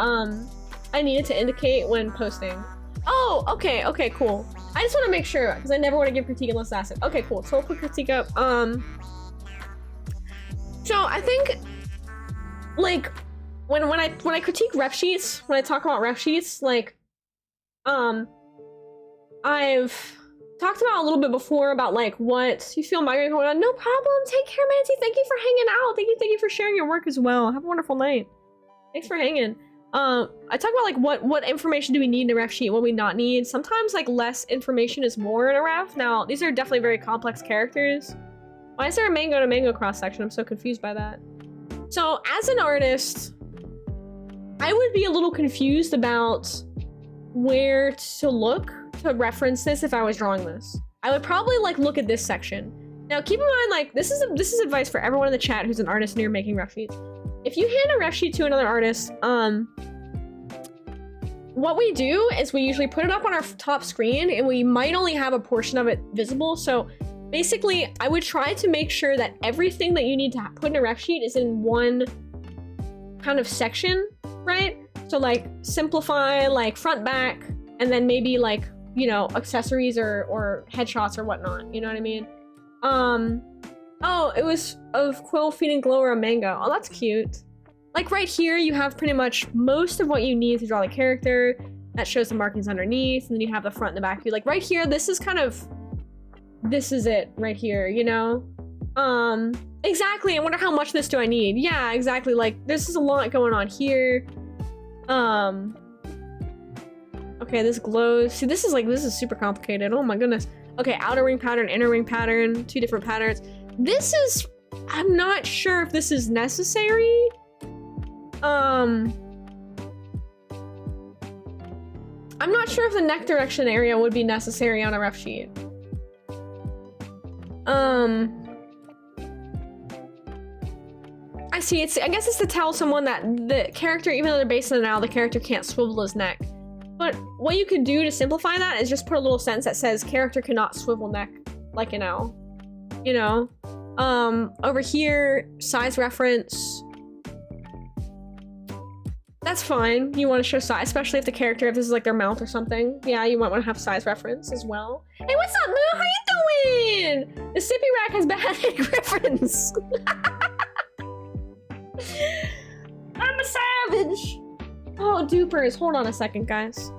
I needed to indicate when posting. Oh, okay, cool. I just want to make sure because I never want to give critique unless asked. Okay, cool. So we'll put critique up. So I think like when I critique ref sheets, when I talk about ref sheets, like I've talked about a little bit before about like what you feel migrating going on. No problem. Take care, Manatee. Thank you for hanging out. Thank you for sharing your work as well. Have a wonderful night. Thanks for hanging. I talk about like what information do we need in a ref sheet, what we not need. Sometimes like less information is more in a ref. Now these are definitely very complex characters. Why is there a mango to mango cross section? I'm so confused by that. So as an artist, I would be a little confused about where to look to reference this if I was drawing this. I would probably like look at this section. Now keep in mind, like this is advice for everyone in the chat who's an artist and you're making ref sheets. If you hand a ref sheet to another artist, what we do is we usually put it up on our top screen and we might only have a portion of it visible. So basically I would try to make sure that everything that you need to put in a ref sheet is in one kind of section, right? So like simplify, like front, back, and then maybe like, you know, accessories or headshots or whatnot, you know what I mean? Oh, it was of Quill feeding Glower a mango. Oh, that's cute. Like right here, you have pretty much most of what you need to draw the character. That shows the markings underneath, and then you have the front and the back view. Like right here, this is it right here, you know? Exactly, I wonder how much of this do I need? Yeah, exactly, like this is a lot going on here. Okay, this glows. See, this is super complicated. Oh my goodness. Okay, outer ring pattern, inner ring pattern, 2 different patterns. This is, I'm not sure if this is necessary. I'm not sure if the neck direction area would be necessary on a ref sheet. I see, I guess it's to tell someone that the character, even though they're based on an owl, the character can't swivel his neck. But what you could do to simplify that is just put a little sentence that says character cannot swivel neck like an owl. You know? Over here, size reference. That's fine. You want to show size, especially if the character, if this is like their mouth or something. Yeah, you might want to have size reference as well. Hey, what's up, Moo? How you doing? The Sippy Rack has beheaded griffins. I'm a savage. Oh, dupers. Hold on a second, guys.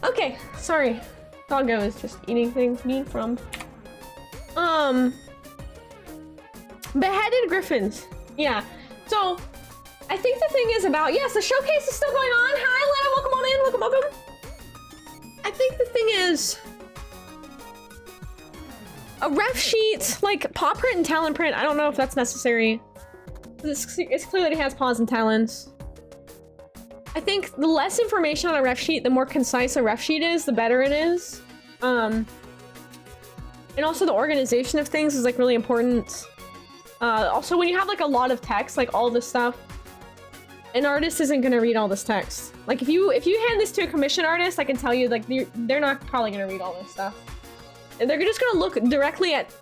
Okay, sorry. Doggo is just eating things me from. Beheaded griffins. Yeah. So, I think the thing is about, yes, the showcase is still going on. Hi, Lena, welcome on in, welcome. I think the thing is, a ref sheet, like paw print and talon print, I don't know if that's necessary. It clearly has paws and talons. I think the less information on a ref sheet, the more concise a ref sheet is, the better it is. And also the organization of things is like really important. Also when you have like a lot of text, like all this stuff, an artist isn't gonna read all this text. Like if you hand this to a commission artist, I can tell you like they're not probably gonna read all this stuff. And they're just gonna look directly at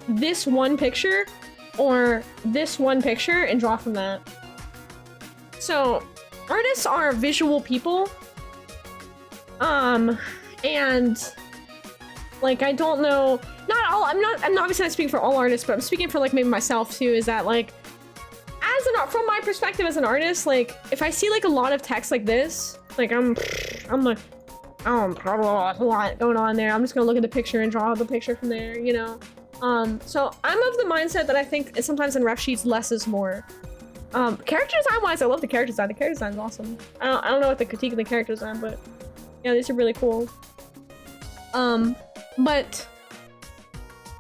this one picture or this one picture and draw from that. So artists are visual people. And like I don't know, not all, I'm obviously not speaking for all artists, but I'm speaking for like maybe myself too, is that like from my perspective as an artist, like if I see like a lot of text like this, like I'm like, oh, a lot going on there. I'm just gonna look at the picture and draw the picture from there, you know? So I'm of the mindset that I think sometimes in ref sheets, less is more. Character design wise, I love the character design. The character design is awesome. I don't know what the critique of the character design, but yeah, these are really cool. But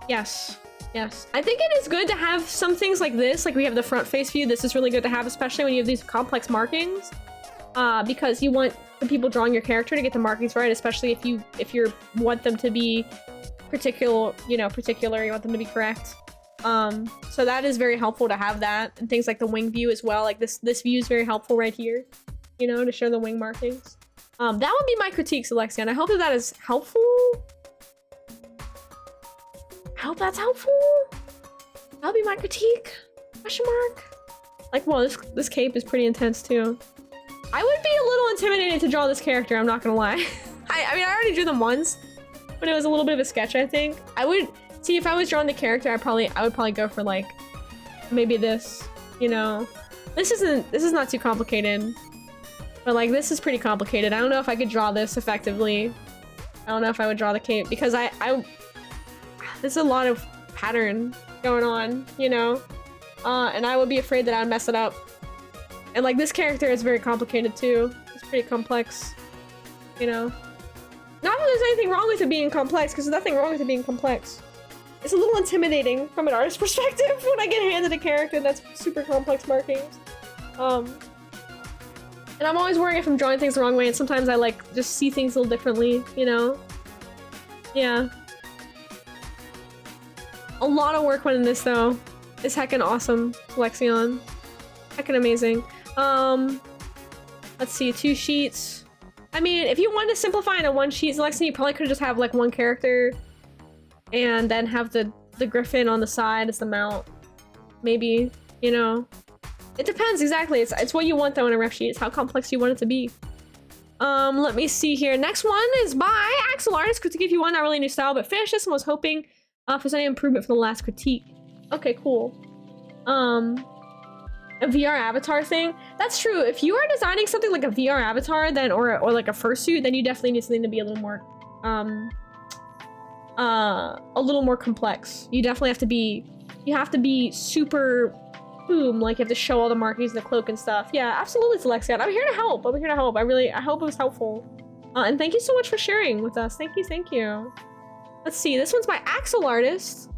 yes. I think it is good to have some things like this. Like we have the front face view. This is really good to have, especially when you have these complex markings, because you want the people drawing your character to get the markings right, especially if you want them to be particular, you want them to be correct. So that is very helpful to have that, and things like the wing view as well. Like this view is very helpful right here, to show the wing markings. That would be my critiques, Alexian. I hope that is helpful. I hope that's helpful. That'll be my critique. Question mark. Like, well, this cape is pretty intense too. I would be a little intimidated to draw this character, I'm not gonna lie. I mean, I already drew them once, but it was a little bit of a sketch, I think. I would see if I was drawing the character, I would probably go for like maybe this, This is not too complicated. But like this is pretty complicated. I don't know if I could draw this effectively. I don't know if I would draw the cape because there's a lot of pattern going on, and I would be afraid that I'd mess it up. And like this character is very complicated too. It's pretty complex, Not that there's anything wrong with it being complex, because there's nothing wrong with it being complex. It's a little intimidating from an artist's perspective when I get handed a character that's super complex markings. And I'm always worrying if I'm drawing things the wrong way, and sometimes I like just see things a little differently, Yeah. A lot of work went in this though. It's heckin' awesome, Lexion. Heckin' amazing. Let's see, 2 sheets. I mean, if you wanted to simplify into 1 sheet selection, you probably could just have like 1 character and then have the griffin on the side as the mount. Maybe, It depends, exactly. It's what you want though in a ref sheet. It's how complex you want it to be. Let me see here. Next one is by Axel Artist. Critique if you want, not really new style, but finish this one. Was hoping If there's any improvement from the last critique. Okay, cool. A VR avatar thing. That's true. If you are designing something like a VR avatar, then or like a fursuit, then you definitely need something to be a little more complex. You definitely have to be. You have to be super boom. Like you have to show all the markings in the cloak and stuff. Yeah, absolutely, Alexiad. I'm here to help. I'm here to help. I hope it was helpful. And thank you so much for sharing with us. Thank you. Thank you. Let's see. This one's by Axel Artist.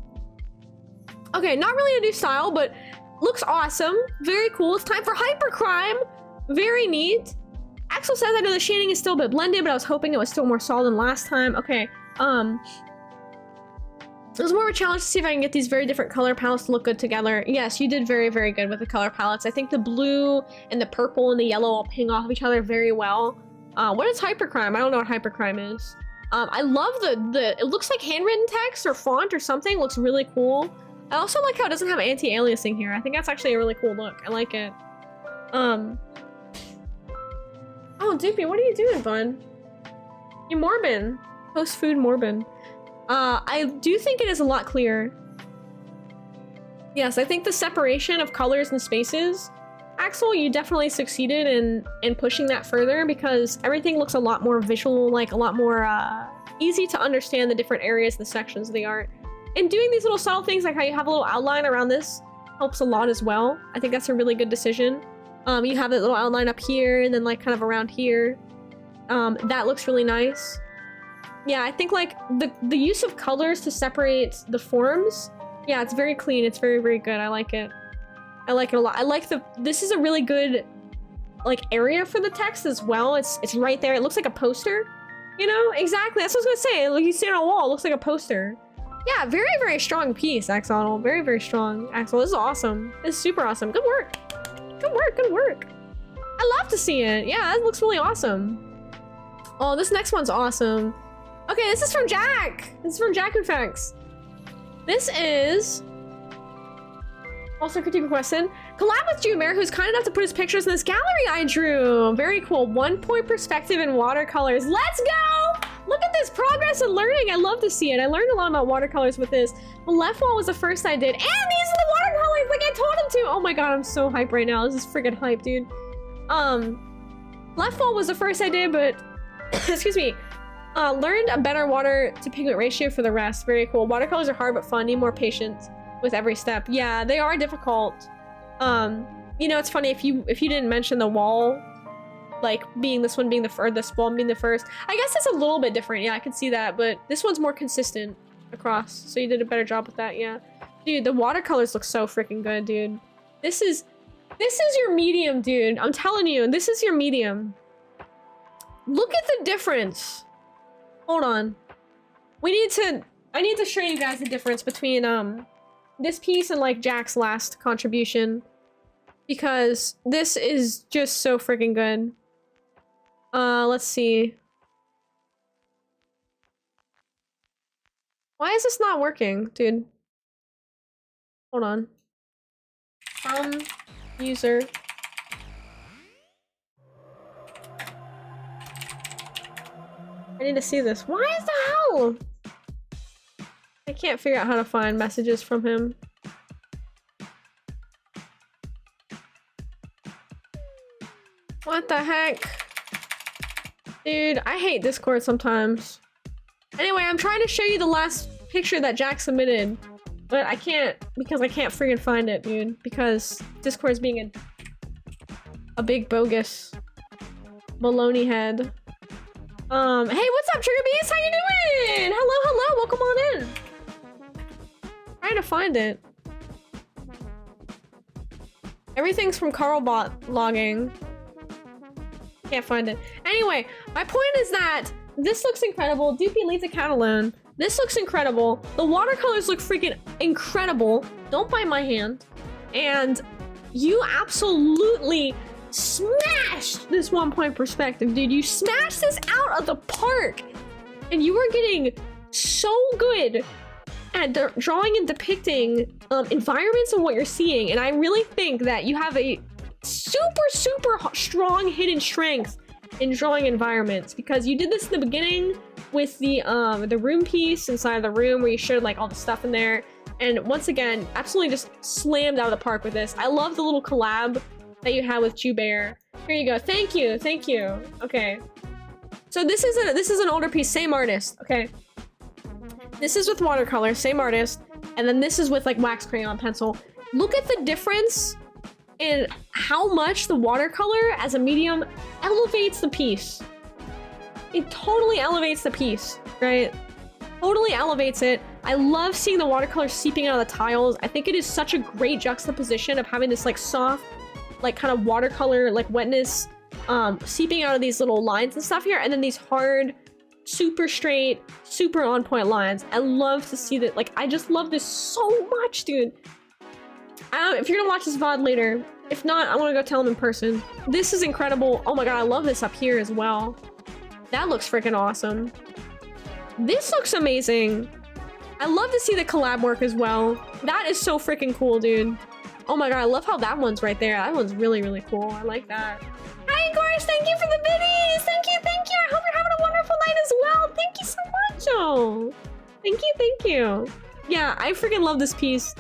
Okay, not really a new style, but looks awesome. Very cool. It's time for Hypercrime. Very neat. Axel says, I know the shading is still a bit blended, but I was hoping it was still more solid than last time. Okay. It was more of a challenge to see if I can get these very different color palettes to look good together. Yes, you did very, very good with the color palettes. I think the blue and the purple and the yellow all ping off of each other very well. What is Hypercrime? I don't know what Hypercrime is. I love it looks like handwritten text or font or something. It looks really cool. I also like how it doesn't have anti-aliasing here. I think that's actually a really cool look. I like it. Oh, Doopy, what are you doing, bud? You're Morbin. Post-food Morbin. I do think it is a lot clearer. Yes, I think the separation of colors and spaces, Axel, you definitely succeeded in pushing that further because everything looks a lot more visual, like a lot more easy to understand the different areas and the sections of the art. And doing these little subtle things like how you have a little outline around this helps a lot as well. I think that's a really good decision. You have that little outline up here and then like kind of around here. That looks really nice. Yeah, I think like the use of colors to separate the forms, yeah, it's very clean. It's very, very good. I like it. I like it a lot. I like this is a really good like area for the text as well. It's right there. It looks like a poster, you know? Exactly. That's what I was gonna say. Like you see it on a wall, it looks like a poster. Yeah, very, very strong piece, Axel. Very, very strong. Axel, this is awesome. This is super awesome. Good work. Good work, good work. I love to see it. Yeah, that looks really awesome. Oh, this next one's awesome. Okay, this is from Jack. This is from Jack Effects. This is also critique requested. Collab with Jumer, who's kind enough to put his pictures in this gallery I drew. Very cool. 1-point perspective in watercolors. Let's go! Look at this progress and learning. I love to see it. I learned a lot about watercolors with this. The left wall was the first I did. And these are the watercolors like I told him to. Oh my god, I'm so hyped right now. This is freaking hype, dude. Left wall was the first I did, but excuse me. Learned a better water to pigment ratio for the rest. Very cool. Watercolors are hard but fun. Need more patience with every step. Yeah, they are difficult. You know, it's funny if you didn't mention the wall, like being this one being the first, this one being the first. I guess it's a little bit different. Yeah, I can see that, but this one's more consistent across. So you did a better job with that. Yeah, dude, the watercolors look so freaking good, dude. This is your medium, dude. I'm telling you, this is your medium. Look at the difference. Hold on. I need to show you guys the difference between this piece and like Jack's last contribution, because this is just so freaking good. Let's see. Why is this not working, dude? Hold on. User. I need to see this. Why is the hell? I can't figure out how to find messages from him. What the heck? Dude, I hate Discord sometimes. Anyway, I'm trying to show you the last picture that Jack submitted, but I can't because I can't freaking find it, dude. Because Discord's being a big bogus baloney head. Hey, what's up, Trigger Beast? How you doing? Hello, hello, welcome on in. Trying to find it. Everything's from Carlbot logging. Can't find it. Anyway, my point is that this looks incredible. Doopy, leave the cat alone. This looks incredible. The watercolors look freaking incredible. Don't bite my hand. And you absolutely smashed this 1-point perspective, dude. You smashed this out of the park. And you are getting so good at drawing and depicting environments and what you're seeing. And I really think that you have a super, super strong hidden strength in drawing environments, because you did this in the beginning with the room piece inside the room where you showed like all the stuff in there. And once again, absolutely just slammed out of the park with this. I love the little collab that you have with Joubert. Here you go. Thank you. Thank you. Okay. So this is an older piece, same artist. Okay. This is with watercolor, same artist. And then this is with like wax crayon pencil. Look at the difference in how much the watercolor as a medium elevates the piece. It totally elevates the piece, right? Totally elevates it. I love seeing the watercolor seeping out of the tiles. I think it is such a great juxtaposition of having this like soft, like kind of watercolor, like wetness, seeping out of these little lines and stuff here. And then these hard, super straight, super on point lines. I love to see that. Like, I just love this so much, dude. If you're gonna watch this VOD later, if not, I want to go tell him in person. This is incredible. Oh my god, I love this up here as well. That looks freaking awesome. This looks amazing. I love to see the collab work as well. That is so freaking cool, dude. Oh my god, I love how that one's right there. That one's really, really cool. I like that. Hi, Gorsh, thank you for the biddies. Thank you, thank you. I hope you're having a wonderful night as well. Thank you so much, oh. Thank you, thank you. Yeah, I freaking love this piece.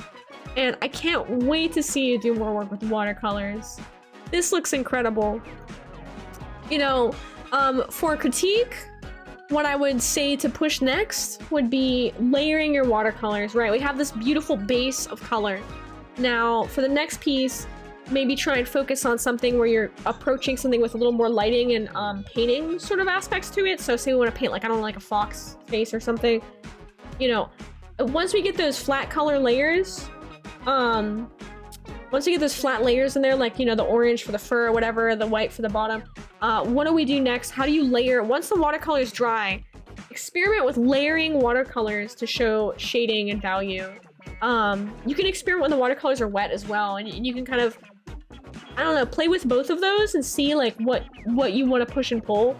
And I can't wait to see you do more work with watercolors. This looks incredible. You know, for critique, what I would say to push next would be layering your watercolors, right? We have this beautiful base of color. Now, for the next piece, maybe try and focus on something where you're approaching something with a little more lighting and painting sort of aspects to it. So say we want to paint like, I don't know, like a fox face or something. You know, once we get those flat color layers, once we get those flat layers in there, like, you know, the orange for the fur or whatever, the white for the bottom, what do we do next? How do you layer? Once the watercolor is dry, experiment with layering watercolors to show shading and value. You can experiment when the watercolors are wet as well, and you can kind of, I don't know, play with both of those and see like what you want to push and pull.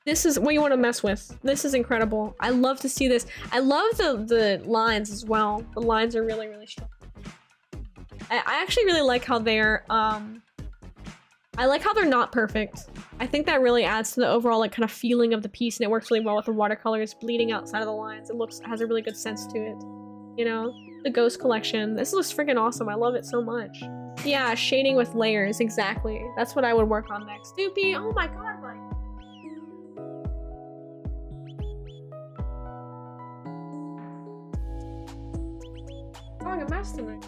This is what you want to mess with. This is incredible. I love to see this. I love the lines as well. The lines are really, really strong. I actually really like how they're, I like how they're not perfect. I think that really adds to the overall like kind of feeling of the piece, and it works really well with the watercolors bleeding outside of the lines. It has a really good sense to it. You know? The Ghost collection. This looks freaking awesome. I love it so much. Yeah, shading with layers, exactly. That's what I would work on next. Doopy, oh my god, Mike. A mess tonight.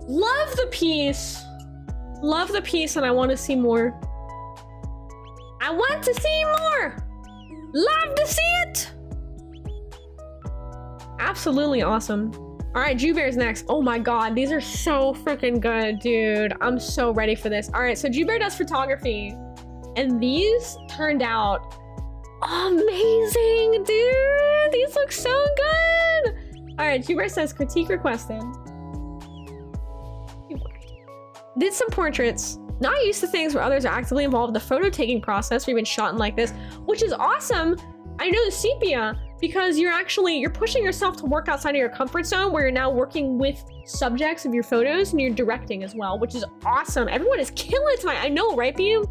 Love the piece. Love the piece, and I want to see more. I want to see more. Love to see it. Absolutely awesome. All right, Joubert's next. Oh my god, these are so freaking good, dude. I'm so ready for this. All right, so Joubert does photography, and these turned out amazing, dude. These look so good. All right, Joubert says critique requested. Did some portraits. Not used to things where others are actively involved in the photo taking process or even shot in like this, which is awesome. I know the sepia because you're pushing yourself to work outside of your comfort zone where you're now working with subjects of your photos and you're directing as well, which is awesome. Everyone is killing it tonight. I know, right, Beam?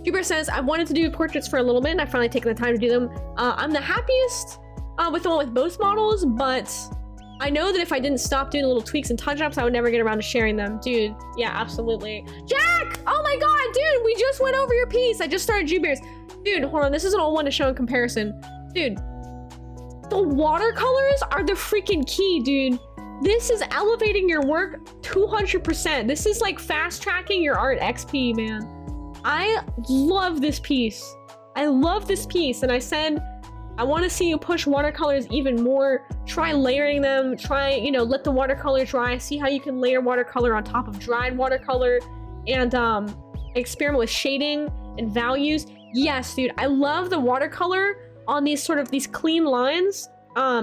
Joubert says, I've wanted to do portraits for a little bit and I've finally taken the time to do them. I'm the happiest with the one with both models, but I know that if I didn't stop doing little tweaks and touch-ups, I would never get around to sharing them. Dude, yeah, absolutely. Jack! Oh my god, dude, we just went over your piece. I just started Joubert's. Dude, hold on, this is an old one to show in comparison. Dude, the watercolors are the freaking key, dude. This is elevating your work 200%. This is like fast-tracking your art XP, man. I love this piece. I love this piece, and I said, I want to see you push watercolors even more. Try layering them. Try, you know, let the watercolor dry. See how you can layer watercolor on top of dried watercolor, and experiment with shading and values. Yes, dude, I love the watercolor on these clean lines,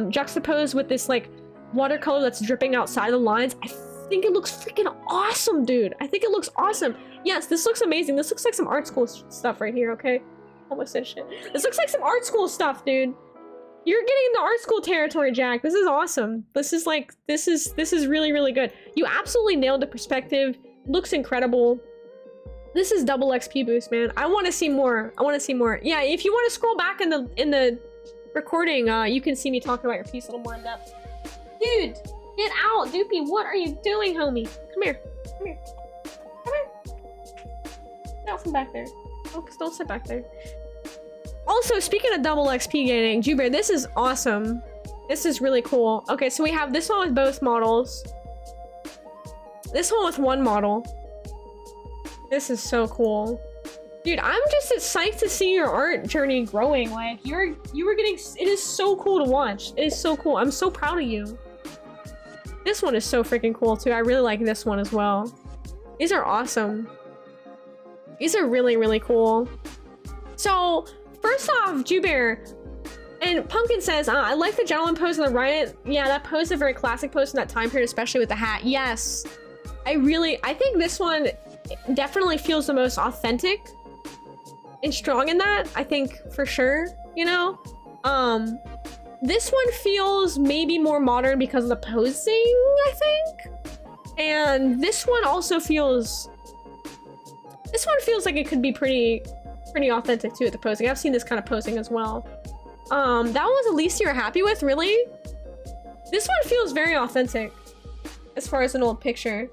juxtaposed with this like watercolor that's dripping outside of the lines. I think it looks freaking awesome, dude. I think it looks awesome. Yes, this looks amazing. This looks like some art school stuff right here, okay? Almost said shit. This looks like some art school stuff, dude. You're getting into art school territory, Jack. This is awesome. This is like, this is really, really good. You absolutely nailed the perspective. Looks incredible. This is double XP boost, man. I want to see more. I want to see more. Yeah, if you want to scroll back in the recording, you can see me talking about your piece a little more in depth. Dude, get out, Doopy. What are you doing, homie? Come here. Come here. Come here. Get out from back there. Don't sit back there. Also, speaking of double XP gaining, Jewbear, this is awesome. This is really cool. Okay, so we have this one with both models. This one with one model. This is so cool. Dude, I'm just psyched to see your art journey growing. Like, you were getting, it is so cool to watch. It is so cool. I'm so proud of you. This one is so freaking cool too. I really like this one as well. These are awesome. These are really, really cool. So, first off, Jewbear, and Pumpkin says, I like the gentleman pose on the right. Yeah, that pose is a very classic pose in that time period, especially with the hat. Yes. I think this one definitely feels the most authentic and strong in that. I think for sure, you know? This one feels maybe more modern because of the posing, I think. And this one also feels... This one feels like it could be pretty authentic too at the posing. I've seen this kind of posing as well. That one was the least you were happy with, really? This one feels very authentic as far as an old picture.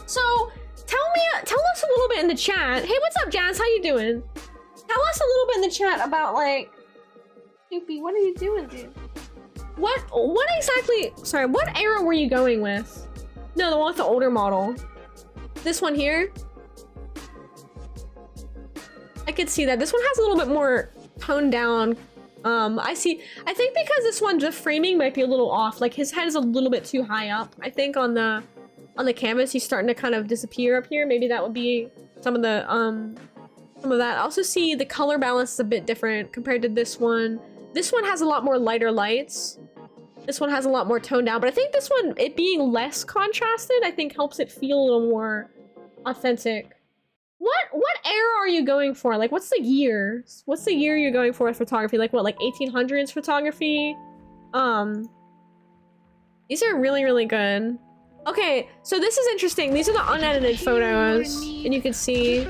So tell us a little bit in the chat. Hey, what's up, Jazz? How you doing? Tell us a little bit in the chat about, like, Doopy, what are you doing, dude? What exactly, sorry, what era were you going with? No, the one with the older model. This one here? I could see that. This one has a little bit more toned down. I think because this one, the framing might be a little off. Like, his head is a little bit too high up. I think on the canvas, he's starting to kind of disappear up here. Maybe that would be some of that. I also see the color balance is a bit different compared to this one. This one has a lot more lighter lights. This one has a lot more toned down, but I think this one, it being less contrasted, I think helps it feel a little more authentic. What era are you going for? Like, what's the year? What's the year you're going for with photography? Like, what, like 1800s photography? These are really, really good. Okay, so this is interesting. These are the unedited photos, and you can see.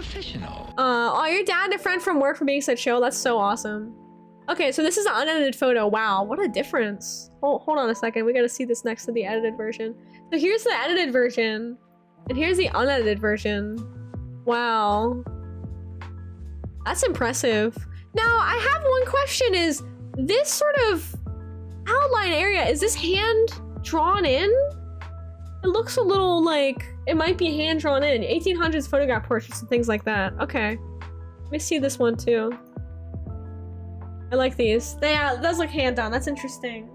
Oh, your dad and a friend from work for being so chill. That's so awesome. Okay, so this is an unedited photo. Wow, what a difference. Hold on a second. We gotta see this next to the edited version. So here's the edited version, and here's the unedited version. Wow. That's impressive. Now, I have one question. Is this sort of outline area, is this hand drawn in? It looks a little like it might be hand drawn in. 1800s photograph portraits and things like that. Okay. Let me see this one too. I like these. Yeah, it does look hand done. That's interesting.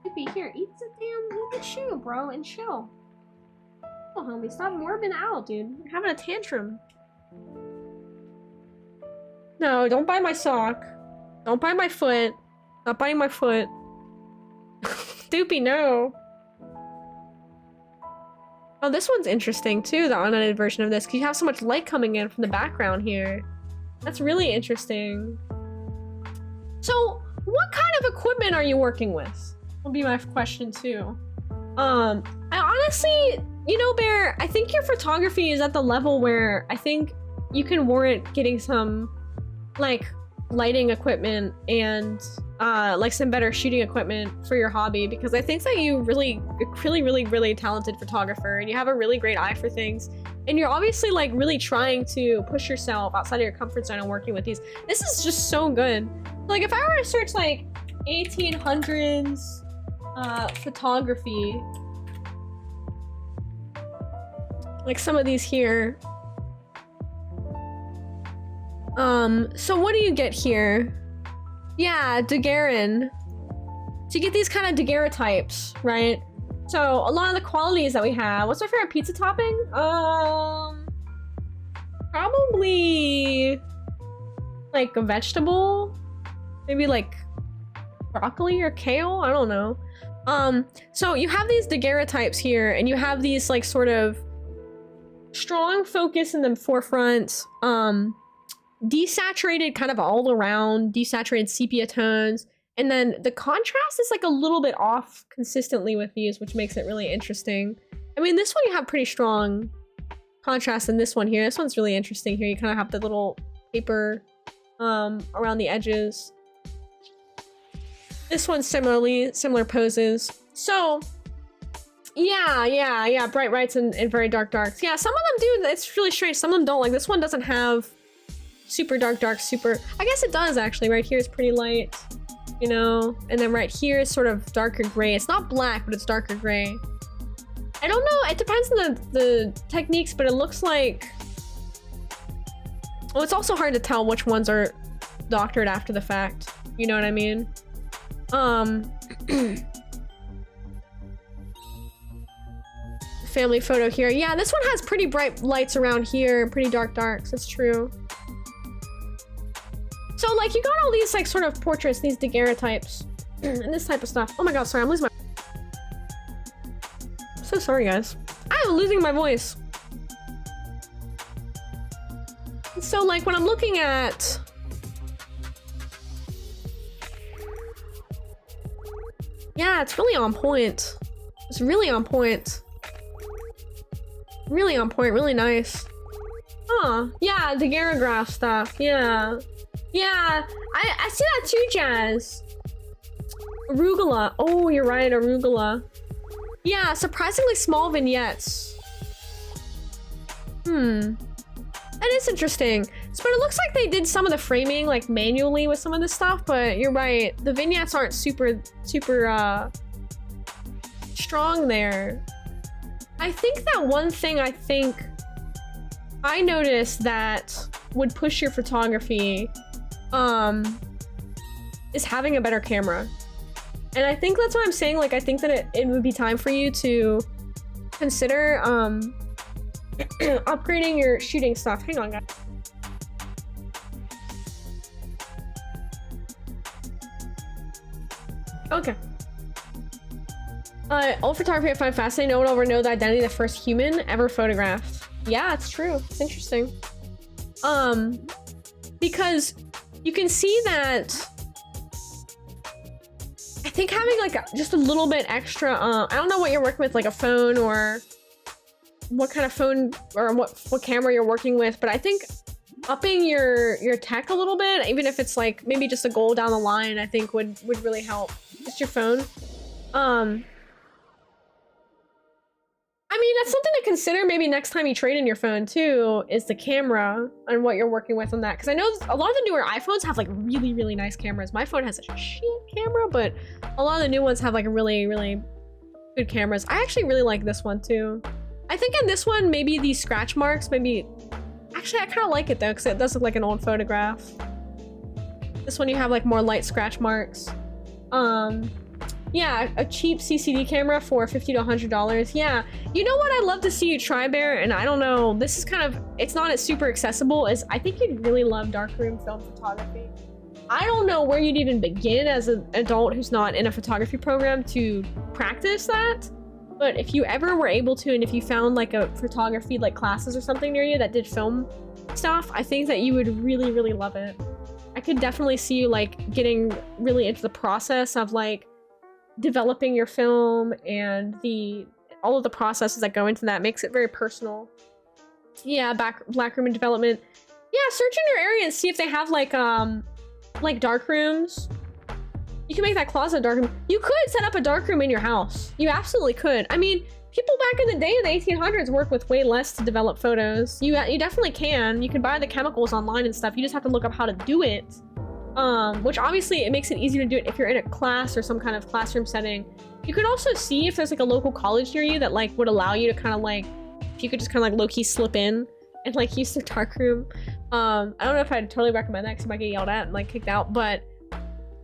Hippie, here, eat the shoe, bro, and chill. Oh, homie, stop morbing out, dude. You're having a tantrum. No, don't bite my sock. Don't bite my foot. Stop biting my foot. Doopy, no. Oh, this one's interesting too, the unedited version of this, because you have so much light coming in from the background here. That's really interesting. So, what kind of equipment are you working with? Will be my question too. I honestly, you know, Bear, I think your photography is at the level where I think you can warrant getting some, like, lighting equipment and like some better shooting equipment for your hobby, because I think that you're really talented photographer, and you have a really great eye for things, and you're obviously like really trying to push yourself outside of your comfort zone and working with these. This is just so good. Like, if I were to search like 1800s photography, like some of these here. So what do you get here? Yeah, daguerrean. So you get these kind of daguerreotypes, right? So a lot of the qualities that we have. What's my favorite pizza topping? Probably like a vegetable. Maybe like broccoli or kale. I don't know. So you have these daguerreotypes here, and you have these like sort of strong focus in the forefront. Desaturated kind of all around, desaturated sepia tones, and then the contrast is like a little bit off consistently with these, which makes it really interesting. I mean, this one you have pretty strong contrast in this one here. This one's really interesting here. You kind of have the little paper around the edges. This one's similar poses. So yeah, bright whites and very dark darks. Yeah, some of them do. It's really strange. Some of them don't. Like this one doesn't have super dark, super. I guess it does actually. Right here is pretty light, you know, and then right here is sort of darker gray. It's not black, but it's darker gray. I don't know. It depends on the techniques, but it looks like. Well, it's also hard to tell which ones are doctored after the fact. You know what I mean? Family photo here. Yeah, this one has pretty bright lights around here, pretty dark darks. That's true. So like you got all these like sort of portraits, these daguerreotypes, and this type of stuff. Oh my god, sorry, I'm losing my. I'm so sorry, guys. I'm losing my voice. So like when I'm looking at. Yeah, it's really on point. It's really on point. Really on point, really nice. Huh, yeah, daguerreograph stuff, yeah. Yeah, I see that too, Jazz. Arugula, oh, you're right, arugula. Yeah, surprisingly small vignettes. That is interesting. So, but it looks like they did some of the framing like manually with some of this stuff, but you're right. The vignettes aren't super strong there. I think that one thing I noticed that would push your photography is having a better camera. And I think that's what I'm saying. Like, I think that it would be time for you to consider upgrading your shooting stuff. Hang on, guys. Okay. Old photography I find fascinating. No one will ever know the identity of the first human ever photographed. Yeah, it's true. It's interesting. Because you can see that I think having like just a little bit extra, I don't know what you're working with, like a phone or what kind of phone or what camera you're working with, but I think upping your tech a little bit, even if it's like maybe just a goal down the line, I think would really help. Just your phone. I mean, that's something to consider maybe next time you trade in your phone too, is the camera and what you're working with on that. Because I know a lot of the newer iPhones have like really, really nice cameras. My phone has such a shit camera, but a lot of the new ones have like really, really good cameras. I actually really like this one too. I think in this one, maybe these scratch marks, maybe... Actually, I kind of like it though, because it does look like an old photograph. This one you have like more light scratch marks. Yeah, a cheap CCD camera for $50 to $100. Yeah, you know what I'd love to see you try, Bear, and I don't know, this is kind of, it's not as super accessible as, I think you'd really love darkroom film photography. I don't know where you'd even begin as an adult who's not in a photography program to practice that, but if you ever were able to, and if you found like a photography like classes or something near you that did film stuff, I think that you would really, really love it. I could definitely see you like getting really into the process of like developing your film and all of the processes that go into that. Makes it very personal. Yeah, blackroom and development. Yeah, search in your area and see if they have like dark rooms. You can make that closet a dark room. You could set up a dark room in your house. You absolutely could. I mean, people back in the day in the 1800s worked with way less to develop photos. You definitely can. You can buy the chemicals online and stuff. You just have to look up how to do it. Which obviously it makes it easier to do it if you're in a class or some kind of classroom setting. You could also see if there's like a local college near you that like would allow you to kind of like, if you could just kind of like low-key slip in and like use the darkroom. I don't know if I'd totally recommend that because you might get yelled at and like kicked out, but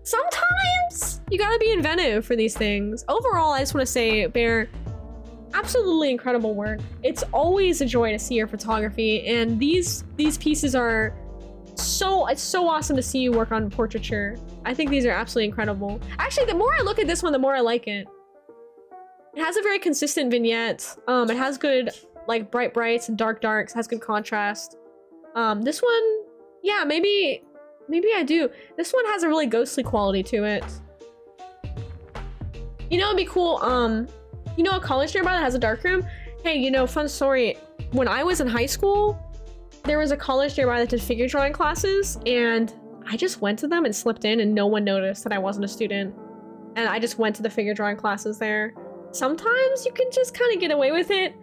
sometimes you gotta be inventive for these things. Overall, I just want to say, Bear, absolutely incredible work. It's always a joy to see your photography, and these pieces are it's so awesome to see you work on portraiture. I think these are absolutely incredible. Actually, the more I look at this one, the more I like it. It has a very consistent vignette. It has good like bright brights and dark darks, has good contrast. This one, yeah, maybe I do. This one has a really ghostly quality to it. You know, it'd be cool. You know, a college nearby that has a dark room. Hey, you know, fun story. when I was in high school, there was a college nearby that did figure drawing classes, and I just went to them and slipped in, and no one noticed that I wasn't a student. And I just went to the figure drawing classes there. Sometimes you can just kind of get away with it.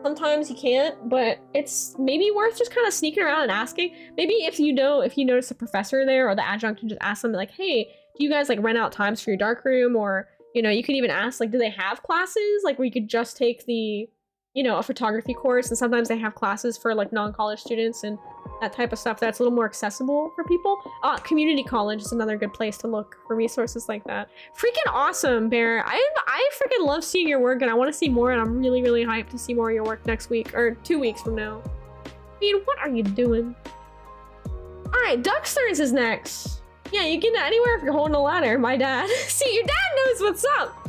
Sometimes you can't, but it's maybe worth just kind of sneaking around and asking. Maybe if you notice a professor there or the adjunct, and just ask them like, hey, do you guys like rent out times for your darkroom? Or, you know, you could even ask like, do they have classes like where you could just take the, you know, a photography course? And sometimes they have classes for like non-college students and that type of stuff that's a little more accessible for people. Community college is another good place to look for resources like that. Freaking awesome, Bear. I freaking love seeing your work, and I want to see more, and I'm really, really hyped to see more of your work next week, or 2 weeks from now. I mean, what are you doing? Alright, Ducksters is next. Yeah, you can get anywhere if you're holding a ladder, my dad. See, your dad knows what's up.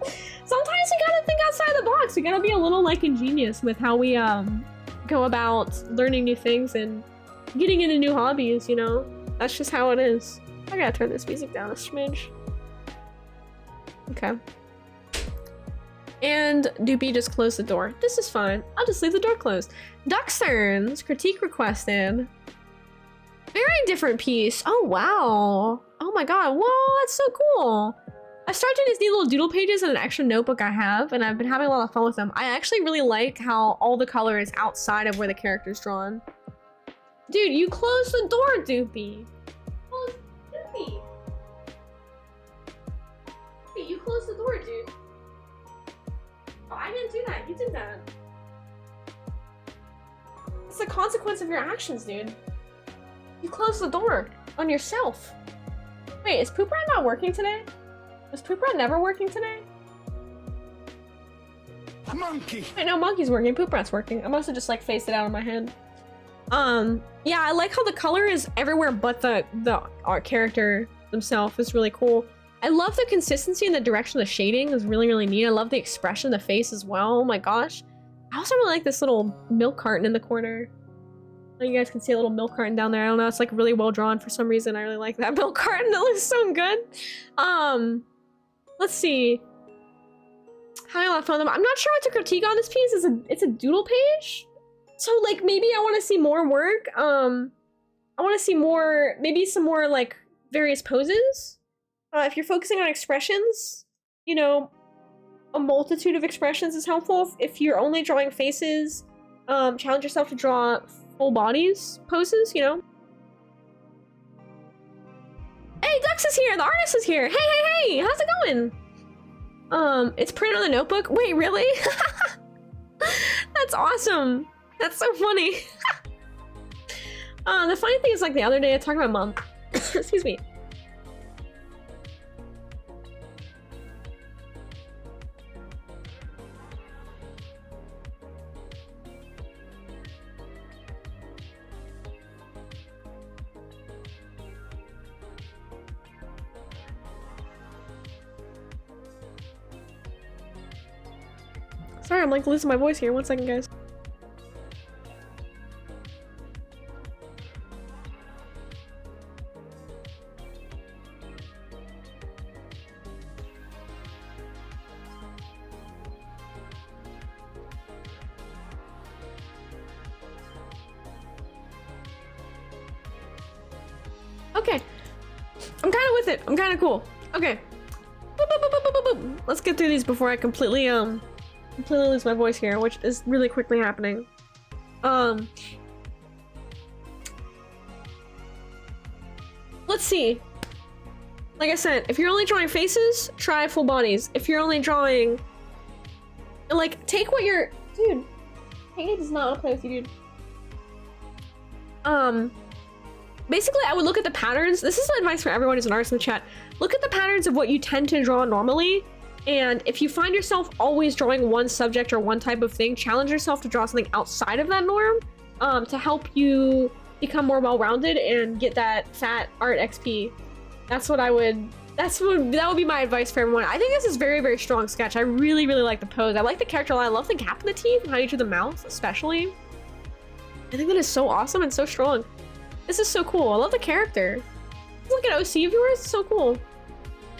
Sometimes we gotta think outside the box. We gotta be a little like ingenious with how we go about learning new things and getting into new hobbies, you know? That's just how it is. I gotta turn this music down a smidge. Okay. And Doopy just closed the door. This is fine. I'll just leave the door closed. Ducksterns, critique requested. Very different piece. Oh, wow. Oh my god. Whoa, that's so cool. I started doing these neat little doodle pages in an extra notebook I have, and I've been having a lot of fun with them. I actually really like how all the color is outside of where the character's drawn. Dude, you closed the door, Doopy. Close, Doopy. Doopy, you closed the door, dude. Oh, I didn't do that. You did that. It's the consequence of your actions, dude. You closed the door on yourself. Wait, is Poop Rat not working today? Was Poop Rat never working today? Monkey! Wait, no, Monkey's working. Poop Rat's working. I must have just like phased it out of my head. Yeah, I like how the color is everywhere but the art character themselves is really cool. I love the consistency and the direction of the shading is really, really neat. I love the expression of the face as well. Oh my gosh. I also really like this little milk carton in the corner. You guys can see a little milk carton down there. I don't know, it's like really well drawn for some reason. I really like that milk carton. That looks so good. Let's see. Having a lot of fun with them. I'm not sure what to critique on this piece. It's a doodle page. So like maybe I want to see more work. I want to see more, maybe some more like various poses. If you're focusing on expressions, you know, a multitude of expressions is helpful. If you're only drawing faces, challenge yourself to draw full bodies poses, you know. Hey, Dux is here! The artist is here! Hey! How's it going? It's printed on the notebook? Wait, really? That's awesome! That's so funny! The funny thing is, like, the other day I talked to my mom. Excuse me. Sorry, I'm like losing my voice here. 1 second, guys. Okay. I'm kind of with it. I'm kind of cool. Okay. Boop, boop, boop, boop, boop, boop, boop. Let's get through these before I completely lose my voice here, which is really quickly happening. Let's see. Like I said, if you're only drawing faces, try full bodies. If you're only drawing, like, take what you're, dude. Hey, does not want to play with you, dude. Basically, I would look at the patterns. This is advice for everyone who's an artist in the chat. Look at the patterns of what you tend to draw normally. And if you find yourself always drawing one subject or one type of thing, challenge yourself to draw something outside of that norm to help you become more well-rounded and get that fat art XP. That's what I would, that would be my advice for everyone. I think this is very, very strong sketch. I really, really like the pose. I like the character a lot. I love the gap in the teeth and how you do the mouth, especially. I think that is so awesome and so strong. This is so cool. I love the character. Look at OC of yours. It's so cool.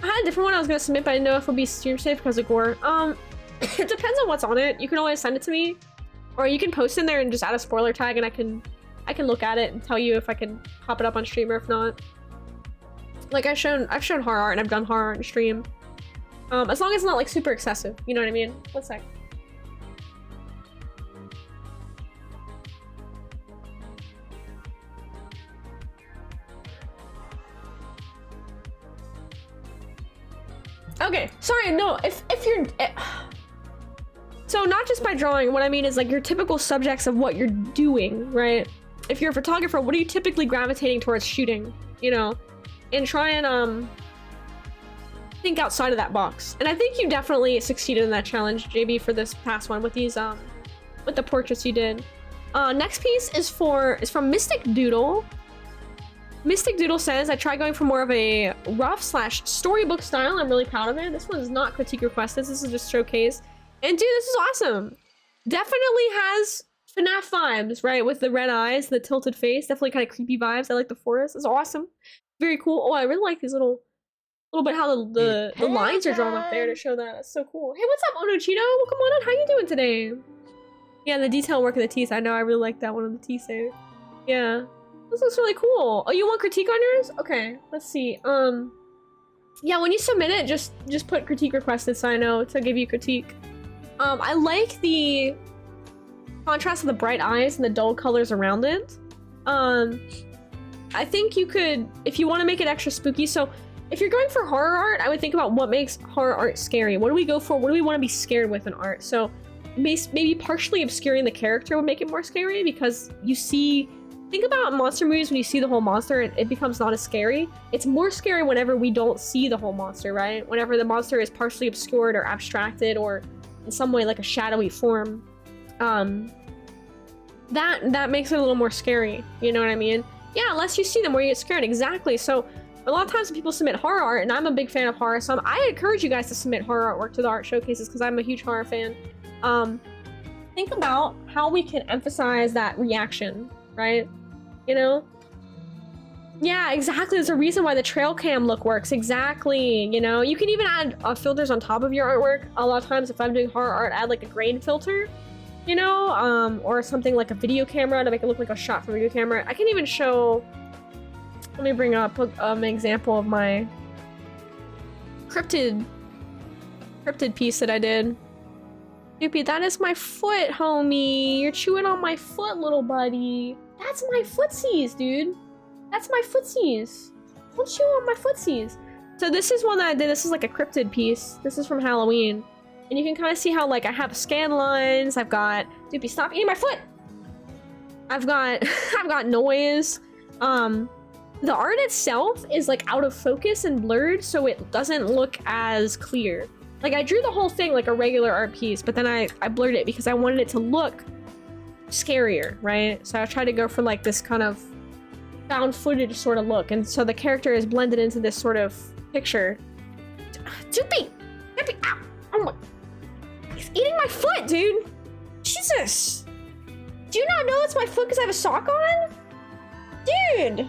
I had a different one I was gonna submit, but I didn't know if it would be stream safe because of gore. It depends on what's on it. You can always send it to me. Or you can post in there and just add a spoiler tag, and I can look at it and tell you if I can pop it up on stream or if not. Like I've shown horror art and I've done horror art in stream. As long as it's not like super excessive, you know what I mean? One sec. Okay, sorry, no, if you're... So not just by drawing, what I mean is like your typical subjects of what you're doing, right? If you're a photographer, what are you typically gravitating towards shooting, you know? And try and think outside of that box. And I think you definitely succeeded in that challenge, JB, for this past one with these with the portraits you did. Next piece is from Mystic Doodle. Mystic Doodle says, I tried going for more of a rough / storybook style. I'm really proud of it. This one is not critique requested. This is just showcase. And dude, this is awesome. Definitely has FNAF vibes, right? With the red eyes, the tilted face, definitely kind of creepy vibes. I like the forest. It's awesome. Very cool. Oh, I really like these little bit how the lines are drawn up there to show that. That's so cool. Hey, what's up, Onochito? Welcome on in. How you doing today? Yeah, the detail work of the teeth. I know. I really like that one on the teeth there. Yeah. This looks really cool. Oh, you want critique on yours? Okay, let's see. Yeah, when you submit it, just put critique requested so I know to give you critique. I like the contrast of the bright eyes and the dull colors around it. I think you could, if you want to make it extra spooky, so if you're going for horror art, I would think about what makes horror art scary. What do we go for? What do we want to be scared with in art? So maybe partially obscuring the character would make it more scary because you see... Think about monster movies when you see the whole monster, it becomes not as scary. It's more scary whenever we don't see the whole monster, right? Whenever the monster is partially obscured or abstracted or in some way like a shadowy form. That makes it a little more scary, you know what I mean? Yeah, unless you see them where you get scared, exactly. So a lot of times when people submit horror art, and I'm a big fan of horror, so I encourage you guys to submit horror artwork to the art showcases because I'm a huge horror fan. Think about how we can emphasize that reaction, right? You know? Yeah, exactly. There's a reason why the trail cam look works. Exactly. You know, you can even add filters on top of your artwork. A lot of times if I'm doing horror art, add like a grain filter, you know, or something like a video camera to make it look like a shot from a video camera. I can even show, let me bring up an example of my cryptid piece that I did. Doopy, that is my foot, homie. You're chewing on my foot, little buddy. That's my footsies, dude. That's my footsies. Don't chew on my footsies. So this is one that I did. This is like a cryptid piece. This is from Halloween. And you can kind of see how like I have scan lines. I've got... Doopy, stop eating my foot! I've got... I've got noise. The art itself is like out of focus and blurred, so it doesn't look as clear. Like I drew the whole thing like a regular art piece, but then I blurred it because I wanted it to look scarier, right? So I tried to go for like this kind of found footage sort of look, and so the character is blended into this sort of picture. Doopy! Doopy! Ow! Oh my... He's eating my foot, dude! Jesus! Do you not know it's my foot because I have a sock on? Dude!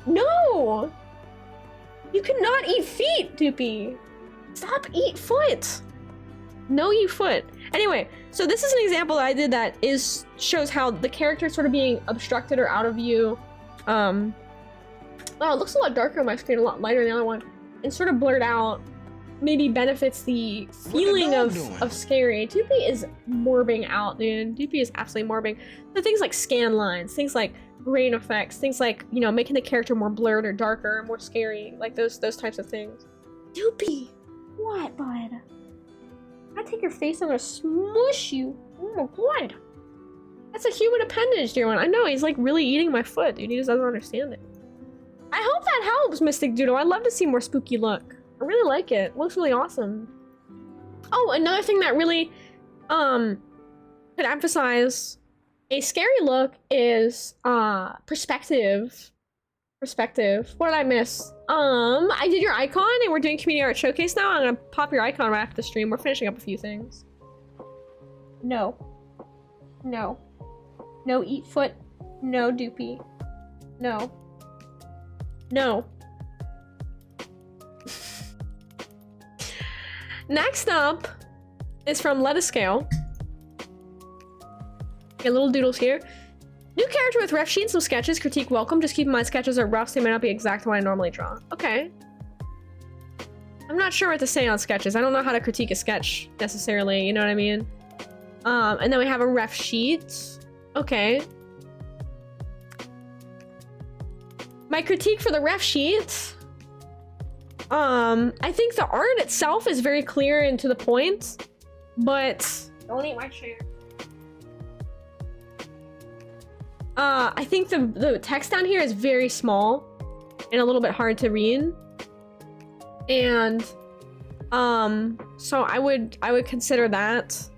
No! You cannot eat feet, Doopy! Stop eat foot! No, you foot. Anyway, so this is an example that I did that shows how the character is sort of being obstructed or out of view. Oh, it looks a lot darker on my screen, a lot lighter than the other one. And sort of blurred out maybe benefits the feeling of scary. Doopy is morbing out, dude. Doopy is absolutely morbing. So things like scan lines, things like grain effects, things like, you know, making the character more blurred or darker, more scary, like those types of things. Doopy! What, bud? I take your face, I'm gonna smush you. Oh my god. That's a human appendage, dear one. I know, he's like really eating my foot, dude. He just doesn't understand it. I hope that helps, Mystic Doodle. I'd love to see more spooky look. I really like it. It looks really awesome. Oh, another thing that really could emphasize a scary look is perspective. Perspective. What did I miss? I did your icon and we're doing community art showcase now. I'm gonna pop your icon right after the stream. We're finishing up a few things. No. No. No eat foot. No Doopy. No. No. Next up is from Lettuce Scale. Get little doodles here. New character with ref sheet and some sketches. Critique welcome. Just keep in mind sketches are rough, so they may not be exact what I normally draw. Okay. I'm not sure what to say on sketches. I don't know how to critique a sketch necessarily, you know what I mean? And then we have a ref sheet. Okay. My critique for the ref sheet. I think the art itself is very clear and to the point, but don't eat my chair. I think the text down here is very small and a little bit hard to read. And so I would consider that.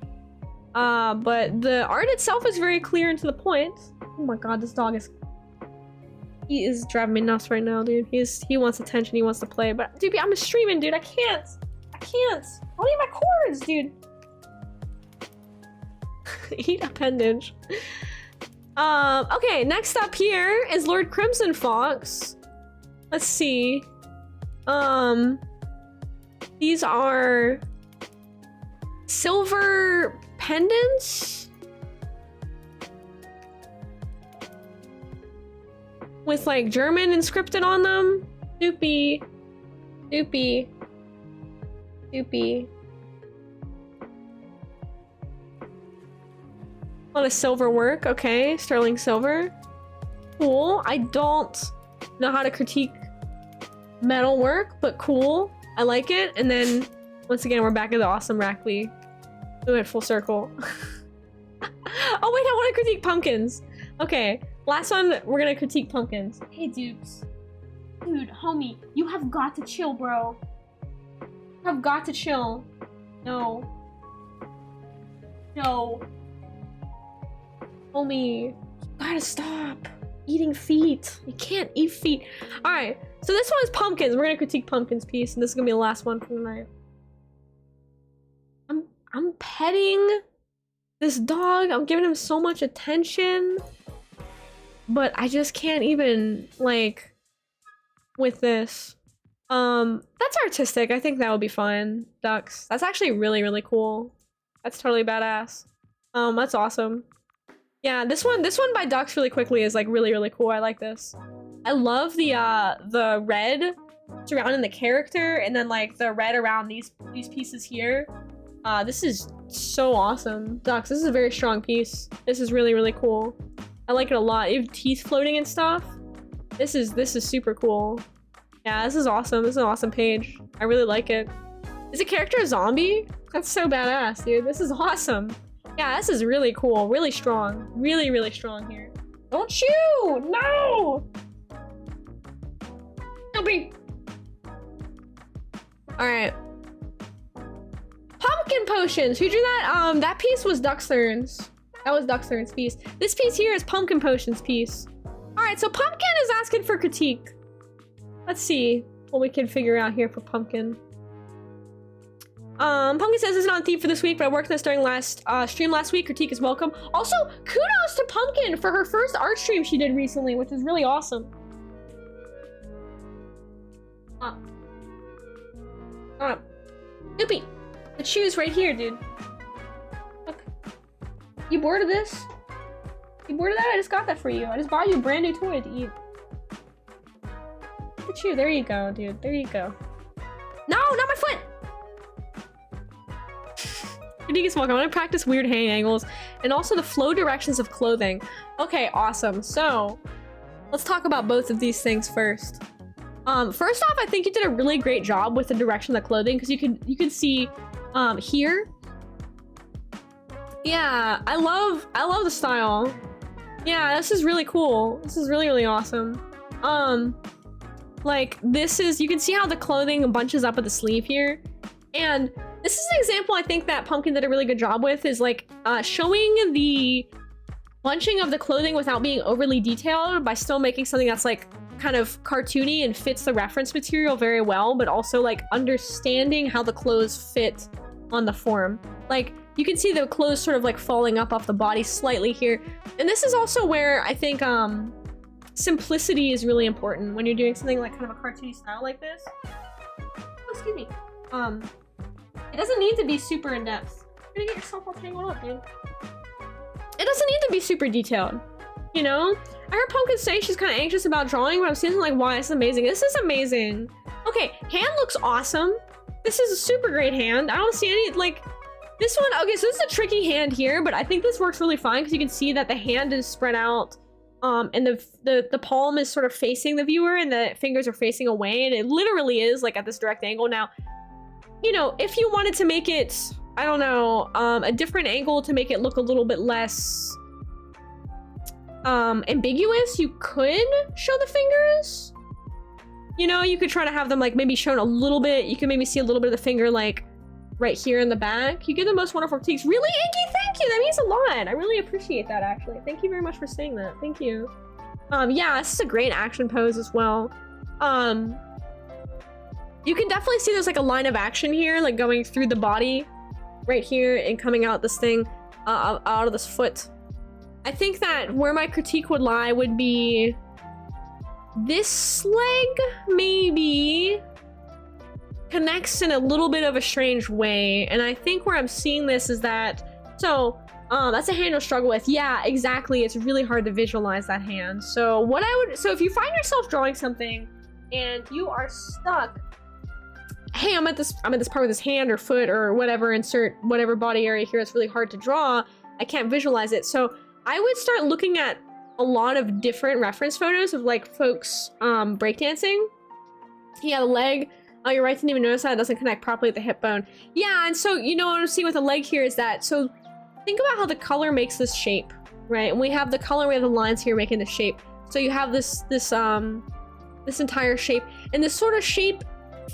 But the art itself is very clear and to the point. Oh my god, this dog he is driving me nuts right now, dude. He wants attention, he wants to play, but dude, I'm streaming, dude. I can't. I'll eat my cords, dude. Eat appendage. Okay, next up here is Lord Crimson Fox. Let's see. These are silver pendants with like German inscripted on them. Doopy. Doopy. Doopy. A lot of silver work. Okay, sterling silver. Cool. I don't know how to critique metal work, but cool. I like it. And then once again, we're back at the awesome Rackley. We went full circle. Oh wait, I want to critique pumpkins. Okay, last one, we're gonna critique pumpkins. Hey Dukes. Dude, homie, you have got to chill, bro. You have got to chill. No. No. Homie, you gotta stop eating feet. You can't eat feet. Alright, so this one is pumpkins. We're gonna critique pumpkins piece, and this is gonna be the last one for the night. I'm petting this dog. I'm giving him so much attention, but I just can't even, like, with this. That's artistic. I think that would be fun. Ducks. That's actually really, really cool. That's totally badass. That's awesome. Yeah, this one by Ducks really quickly is like really, really cool. I like this. I love the red surrounding the character, and then like the red around these pieces here. This is so awesome. Ducks, this is a very strong piece. This is really, really cool. I like it a lot. You have teeth floating and stuff. This is super cool. Yeah, this is awesome. This is an awesome page. I really like it. Is the character a zombie? That's so badass, dude. This is awesome. Yeah, this is really cool. Really strong. Really, really strong here. Don't chew! No! Don't. Alright. Pumpkin potions! Who drew that? That piece was Duxthorn's. That was Duxthorn's piece. This piece here is Pumpkin Potions piece. Alright, so Pumpkin is asking for critique. Let's see what we can figure out here for Pumpkin. Pumpkin says it's not on theme for this week, but I worked on this during stream last week. Critique is welcome. Also, kudos to Pumpkin for her first art stream she did recently, which is really awesome. Doopy, the shoe's right here, dude. Look. You bored of this? You bored of that? I just got that for you. I just bought you a brand new toy to eat. Look at you. There you go, dude. There you go. No, not my foot! Critique is welcome. I want to practice weird hang angles and also the flow directions of clothing. Okay, awesome. So let's talk about both of these things first. First off, I think you did a really great job with the direction of the clothing, because you could see here. Yeah, I love the style. Yeah, this is really cool. This is really, really awesome. Like this is, you can see how the clothing bunches up at the sleeve here. And this is an example I think that Pumpkin did a really good job with, is like showing the bunching of the clothing without being overly detailed, by still making something that's like kind of cartoony and fits the reference material very well, but also like understanding how the clothes fit on the form. Like you can see the clothes sort of like falling up off the body slightly here. And this is also where I think simplicity is really important when you're doing something like kind of a cartoony style like this. Oh, excuse me. It doesn't need to be super in-depth. You're gonna get yourself all tangled up, dude. It it doesn't need to be super detailed, you know? I heard Pumpkin say she's kind of anxious about drawing, but I'm seeing like, why it's amazing. This is amazing. Okay, hand looks awesome. This is a super great hand. I don't see any, like, this one, okay, so this is a tricky hand here, but I think this works really fine because you can see that the hand is spread out, and the palm is sort of facing the viewer and the fingers are facing away, and it literally is like at this direct angle. Now, you know, if you wanted to make it, I don't know, a different angle to make it look a little bit less ambiguous, you could show the fingers. You know, you could try to have them like maybe shown a little bit. You can maybe see a little bit of the finger like right here in the back. You get the most wonderful critiques. Really, Inky? Thank you. That means a lot. I really appreciate that, actually. Thank you very much for saying that. Thank you. Yeah, this is a great action pose as well. You can definitely see there's like a line of action here, like going through the body right here and coming out this thing, out of this foot. I think that where my critique would lie would be this leg maybe connects in a little bit of a strange way. And I think where I'm seeing this is that, so that's a hand you'll struggle with. Yeah, exactly. It's really hard to visualize that hand. So what I would, so if you find yourself drawing something and you are stuck, hey, I'm at this part with this hand or foot or whatever, insert whatever body area here, it's really hard to draw. I can't visualize it. So I would start looking at a lot of different reference photos of like folks breakdancing. Yeah, the leg. Oh, you're right, didn't even notice that. It doesn't connect properly with the hip bone. Yeah, and so, you know, what I'm seeing with the leg here is that, so think about how the color makes this shape, right? And we have the color, we have the lines here making the shape. So you have this entire shape, and this sort of shape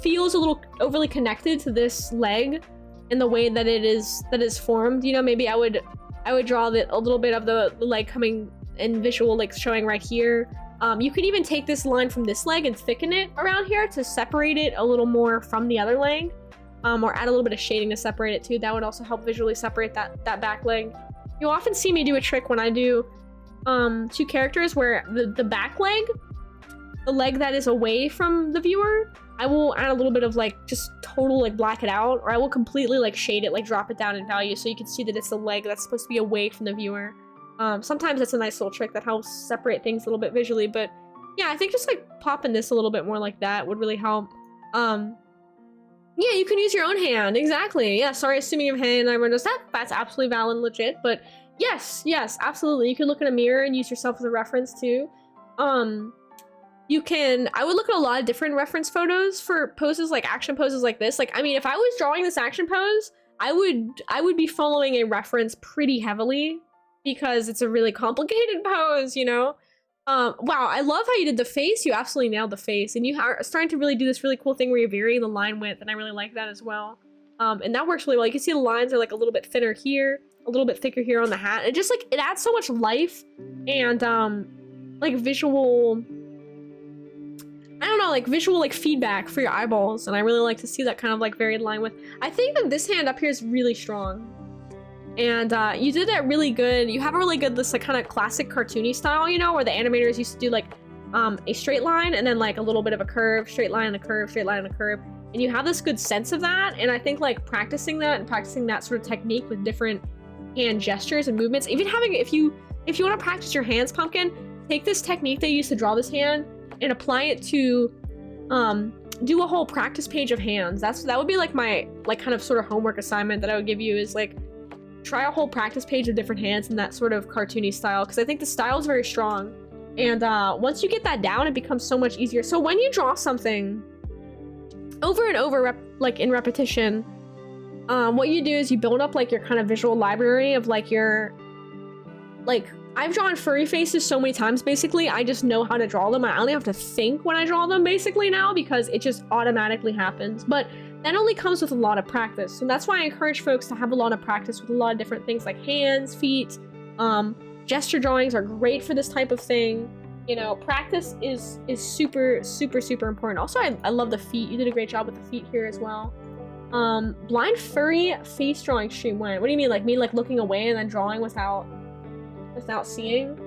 feels a little overly connected to this leg in the way that it is formed. You know, maybe I would draw a little bit of the leg coming in visual, like showing right here. You could even take this line from this leg and thicken it around here to separate it a little more from the other leg, or add a little bit of shading to separate it too. That would also help visually separate that back leg. You'll often see me do a trick when I do two characters where the back leg, the leg that is away from the viewer, I will add a little bit of like just total like black it out, or I will completely like shade it, like drop it down in value so you can see that it's the leg that's supposed to be away from the viewer. Sometimes that's a nice little trick that helps separate things a little bit visually, but yeah, I think just like popping this a little bit more like that would really help. Yeah, you can use your own hand, exactly. Yeah, sorry, assuming you have hand, and everyone does that. That's absolutely valid and legit, but yes, absolutely. You can look in a mirror and use yourself as a reference too. You can, I would look at a lot of different reference photos for poses, like action poses like this. Like, I mean, if I was drawing this action pose, I would be following a reference pretty heavily, because it's a really complicated pose, you know? Wow, I love how you did the face. You absolutely nailed the face. And you are starting to really do this really cool thing where you're varying the line width, and I really like that as well. And that works really well. You can see the lines are like a little bit thinner here, a little bit thicker here on the hat. It just like, it adds so much life and like visual, I don't know, like visual like feedback for your eyeballs. And I really like to see that kind of like varied line width. I think that this hand up here is really strong. And you did that really good. You have a really good, this like kind of classic cartoony style, you know, where the animators used to do like a straight line and then like a little bit of a curve, straight line and a curve, straight line and a curve. And you have this good sense of that. And I think like practicing that and practicing that sort of technique with different hand gestures and movements, even having, if you want to practice your hands, Pumpkin, take this technique they used to draw this hand and apply it to do a whole practice page of hands. That would be like my like kind of sort of homework assignment that I would give you, is like try a whole practice page of different hands in that sort of cartoony style, because I think the style is very strong. And once you get that down, it becomes so much easier. So when you draw something over and over, like in repetition, what you do is you build up like your kind of visual library of like your, like, I've drawn furry faces so many times, basically. I just know how to draw them. I only have to think when I draw them, basically, now, because it just automatically happens. But that only comes with a lot of practice. And that's why I encourage folks to have a lot of practice with a lot of different things like hands, feet. Gesture drawings are great for this type of thing. You know, practice is super, super, super important. Also, I love the feet. You did a great job with the feet here as well. Blind furry face drawing stream when? What do you mean? Like me like looking away and then drawing without seeing?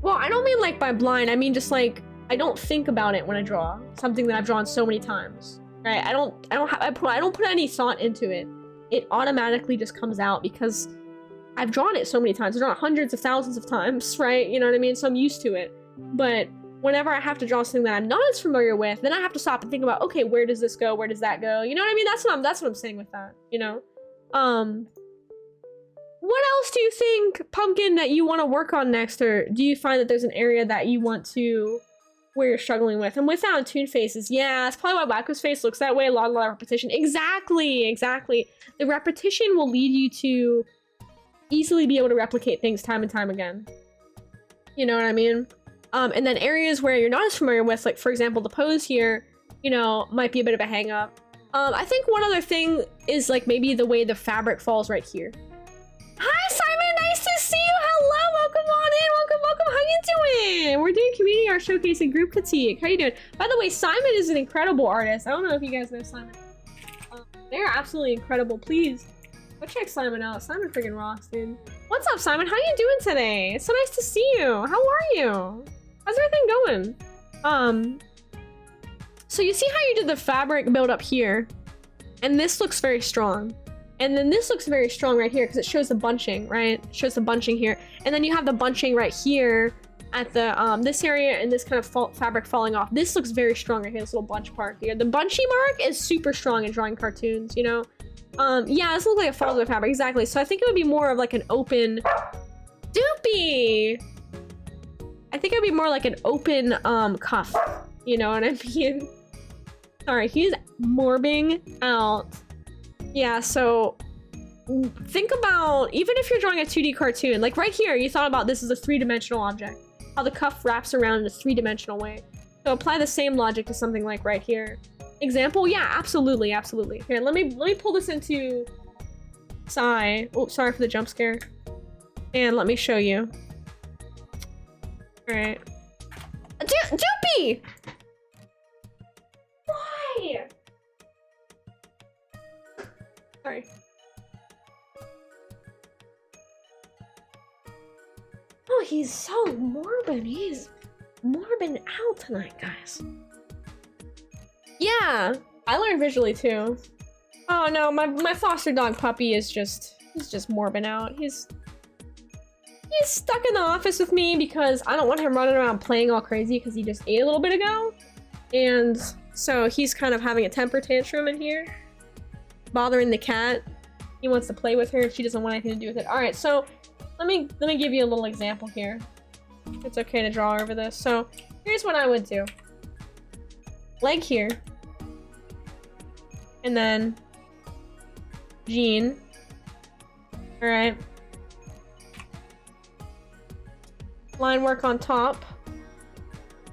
Well, I don't mean like by blind. I mean just like I don't think about it when I draw something that I've drawn so many times. Right? I don't put any thought into it. It automatically just comes out because I've drawn it so many times. I've drawn it hundreds of thousands of times, right? You know what I mean? So I'm used to it. But whenever I have to draw something that I'm not as familiar with, then I have to stop and think about, okay, where does this go? Where does that go? You know what I mean? That's what I'm saying with that, you know? What else do you think, Pumpkin, that you want to work on next? Or do you find that there's an area that you want to, where you're struggling with? And with that on Toon Faces, yeah, that's probably why Wacko's face looks that way. A lot of repetition. Exactly. The repetition will lead you to easily be able to replicate things time and time again. You know what I mean? And then areas where you're not as familiar with, like, for example, the pose here, you know, might be a bit of a hang up. I think one other thing is, like, maybe the way the fabric falls right here. Hi, Simon! Nice to see you! Hello! Welcome on in! Welcome! How you doing? We're doing community art showcase and group critique. How you doing? By the way, Simon is an incredible artist. I don't know if you guys know Simon. They're absolutely incredible. Please, go check Simon out. Simon freaking rocks, dude. What's up, Simon? How you doing today? It's so nice to see you. How are you? How's everything going? So you see how you did the fabric build up here? And this looks very strong. And then this looks very strong right here because it shows the bunching, right? It shows the bunching here. And then you have the bunching right here at the this area and this kind of fabric falling off. This looks very strong right here, this little bunch part here. The bunchy mark is super strong in drawing cartoons, you know? Yeah, this looks like it falls with fabric, exactly. So I think it would be more of like an open... Doopy! I think it would be more like an open cuff. You know what I mean? Sorry, he's morbing out. Yeah, so think about, even if you're drawing a 2D cartoon, like right here, you thought about this as a 3-dimensional object, how the cuff wraps around in a 3-dimensional way. So apply the same logic to something like right here. Example, yeah, absolutely. Here, let me pull this into Psy. Oh, sorry for the jump scare. And let me show you. All right. Doopy! Why? Sorry. Oh, he's so morbid. He's morbid out tonight, guys. Yeah, I learned visually too. Oh no, my foster dog puppy is just, he's just morbid out. He's stuck in the office with me because I don't want him running around playing all crazy because he just ate a little bit ago. And so he's kind of having a temper tantrum in here. Bothering the cat. He wants to play with her. She doesn't want anything to do with it. All right, so let me give you a little example here. It's okay to draw over this. So here's what I would do. Leg here. And then Jean. All right. Line work on top.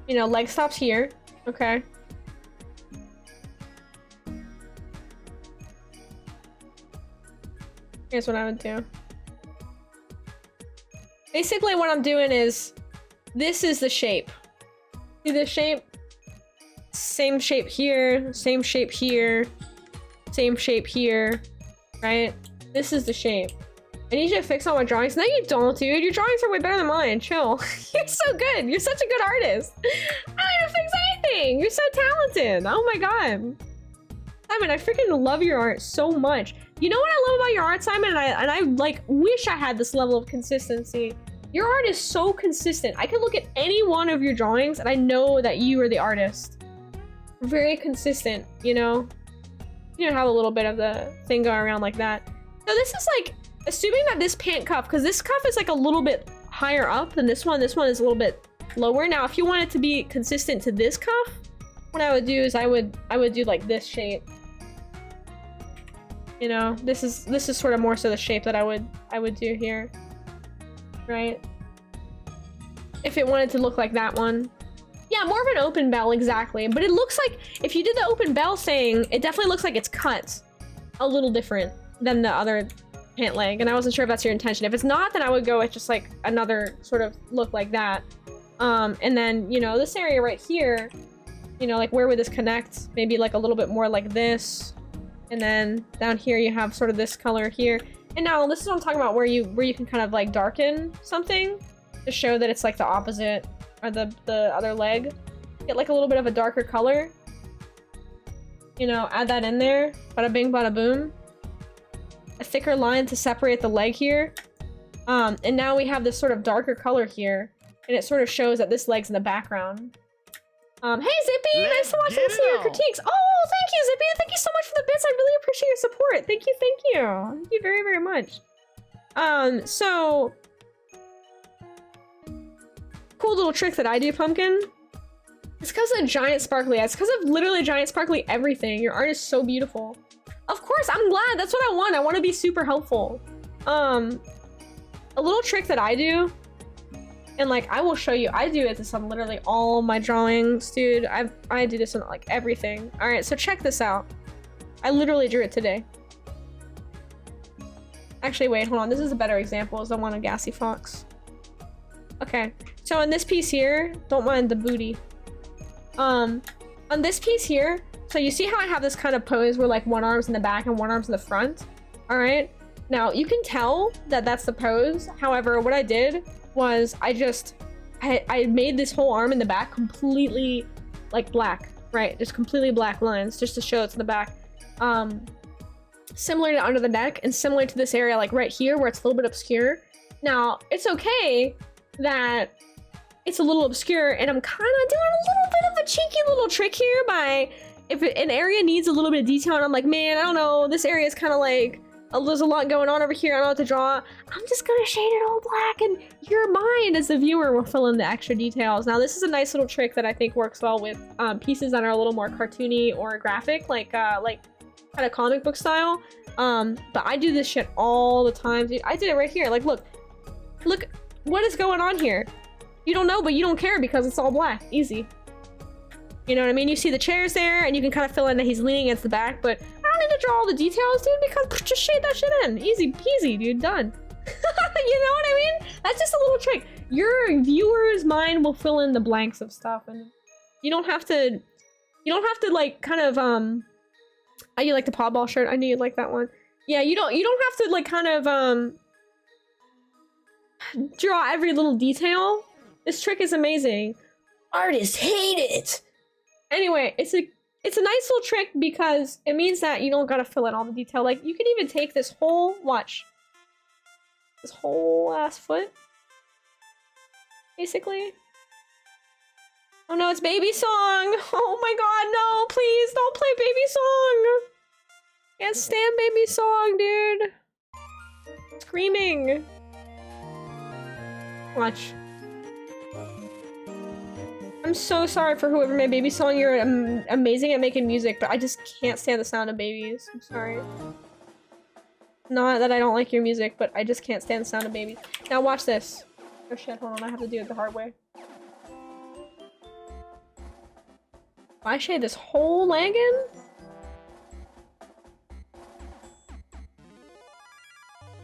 You know, leg stops here. Okay. Here's what I would do. Basically what I'm doing is, this is the shape. See this shape? Same shape here, same shape here, same shape here, right? This is the shape. I need you to fix all my drawings. No, you don't, dude. Your drawings are way better than mine. Chill. You're so good. You're such a good artist. I don't need to fix anything. You're so talented. Oh my god. Simon, I freaking love your art so much. You know what I love about your art, Simon? And I like wish I had this level of consistency. Your art is so consistent. I can look at any one of your drawings and I know that you are the artist. Very consistent, you know? You know, have a little bit of the thing going around like that. So this is like, assuming that this pant cuff, because this cuff is like a little bit higher up than this one is a little bit lower. Now, if you want it to be consistent to this cuff, what I would do is I would do like this shape. You know, this is sort of more so the shape that I would do here, right? If it wanted to look like that one, yeah, more of an open bell, exactly. But it looks like if you did the open bell thing, it definitely looks like it's cut a little different than the other pant leg, and I wasn't sure if that's your intention. If it's not, then I would go with just like another sort of look like that. And then, you know, this area right here, you know, like where would this connect? Maybe like a little bit more like this. And then down here you have sort of this color here. And now this is what I'm talking about, where you can kind of like darken something to show that it's like the opposite, or the other leg. Get like a little bit of a darker color. You know, add that in there. Bada bing, bada boom. A thicker line to separate the leg here. And now we have this sort of darker color here, and it sort of shows that this leg's in the background. Hey Zippy, nice to watch and listen to your critiques. Oh, thank you, Zippy. Thank you so much for the bits. I really appreciate your support. Thank you, thank you. Thank you very, very much. So cool little trick that I do, Pumpkin. It's because of giant sparkly eyes. It's because of literally giant sparkly everything. Your art is so beautiful. Of course, I'm glad. That's what I want. I want to be super helpful. A little trick that I do, and like I will show you. I do this on literally all my drawings, dude. I do this on like everything. All right, so check this out. I literally drew it today. Actually, wait, hold on. This is a better example. Is the one of Gassy Fox. Okay, so in this piece here, don't mind the booty. On this piece here, so you see how I have this kind of pose where like one arm's in the back and one arm's in the front? All right. Now you can tell that that's the pose. However, what I did was I made this whole arm in the back completely like black, right? Just completely black lines just to show it's in the back. Similar to under the neck and similar to this area like right here where it's a little bit obscure. Now it's okay that it's a little obscure and I'm kind of doing a little bit of a cheeky little trick here by if an area needs a little bit of detail and I'm like, man, I don't know, this area is kind of like there's a lot going on over here, I don't know what to draw. I'm just gonna shade it all black and your mind as the viewer will fill in the extra details. Now this is a nice little trick that I think works well with pieces that are a little more cartoony or graphic, like kind of comic book style. But I do this shit all the time, dude. I did it right here. Like, look, what is going on here? You don't know, but you don't care because it's all black. Easy. You know what I mean? You see the chairs there, and you can kind of fill in that he's leaning against the back, but I don't need to draw all the details, dude, because just shade that shit in. Easy peasy, dude. Done. You know what I mean? That's just a little trick. Your viewer's mind will fill in the blanks of stuff, and you don't have to, like, kind of, oh, you like the paw ball shirt? I knew you'd like that one. Yeah, you don't have to, like, kind of, draw every little detail. This trick is amazing. Artists hate it! Anyway, it's a nice little trick because it means that you don't gotta fill in all the detail. Like, you can even take this whole, watch. This whole ass foot. Basically. Oh no, it's Baby Song! Oh my god, no! Please, don't play Baby Song! Can't stand Baby Song, dude! Screaming! Watch. I'm so sorry for whoever made Baby Song. You're amazing at making music, but I just can't stand the sound of babies. I'm sorry. Not that I don't like your music, but I just can't stand the sound of babies. Now watch this. Oh shit, hold on, I have to do it the hard way. If I shade this whole leg in?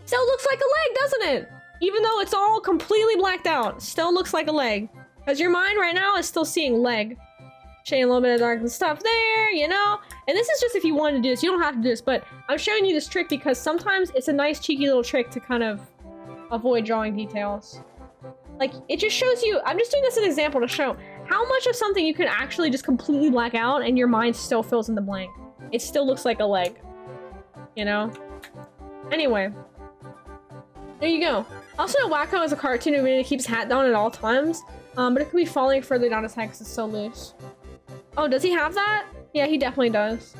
Still looks like a leg, doesn't it? Even though it's all completely blacked out, still looks like a leg. Because your mind right now is still seeing leg. Shading a little bit of dark and stuff there, you know? And this is just if you wanted to do this. You don't have to do this, but I'm showing you this trick because sometimes it's a nice cheeky little trick to kind of avoid drawing details. Like, it just shows you, I'm just doing this as an example to show how much of something you can actually just completely black out and your mind still fills in the blank. It still looks like a leg. You know? Anyway. There you go. Also, Wacko is a cartoon who really keeps hat down at all times. But it could be falling further down his head because it's so loose. Oh, does he have that? Yeah, he definitely does.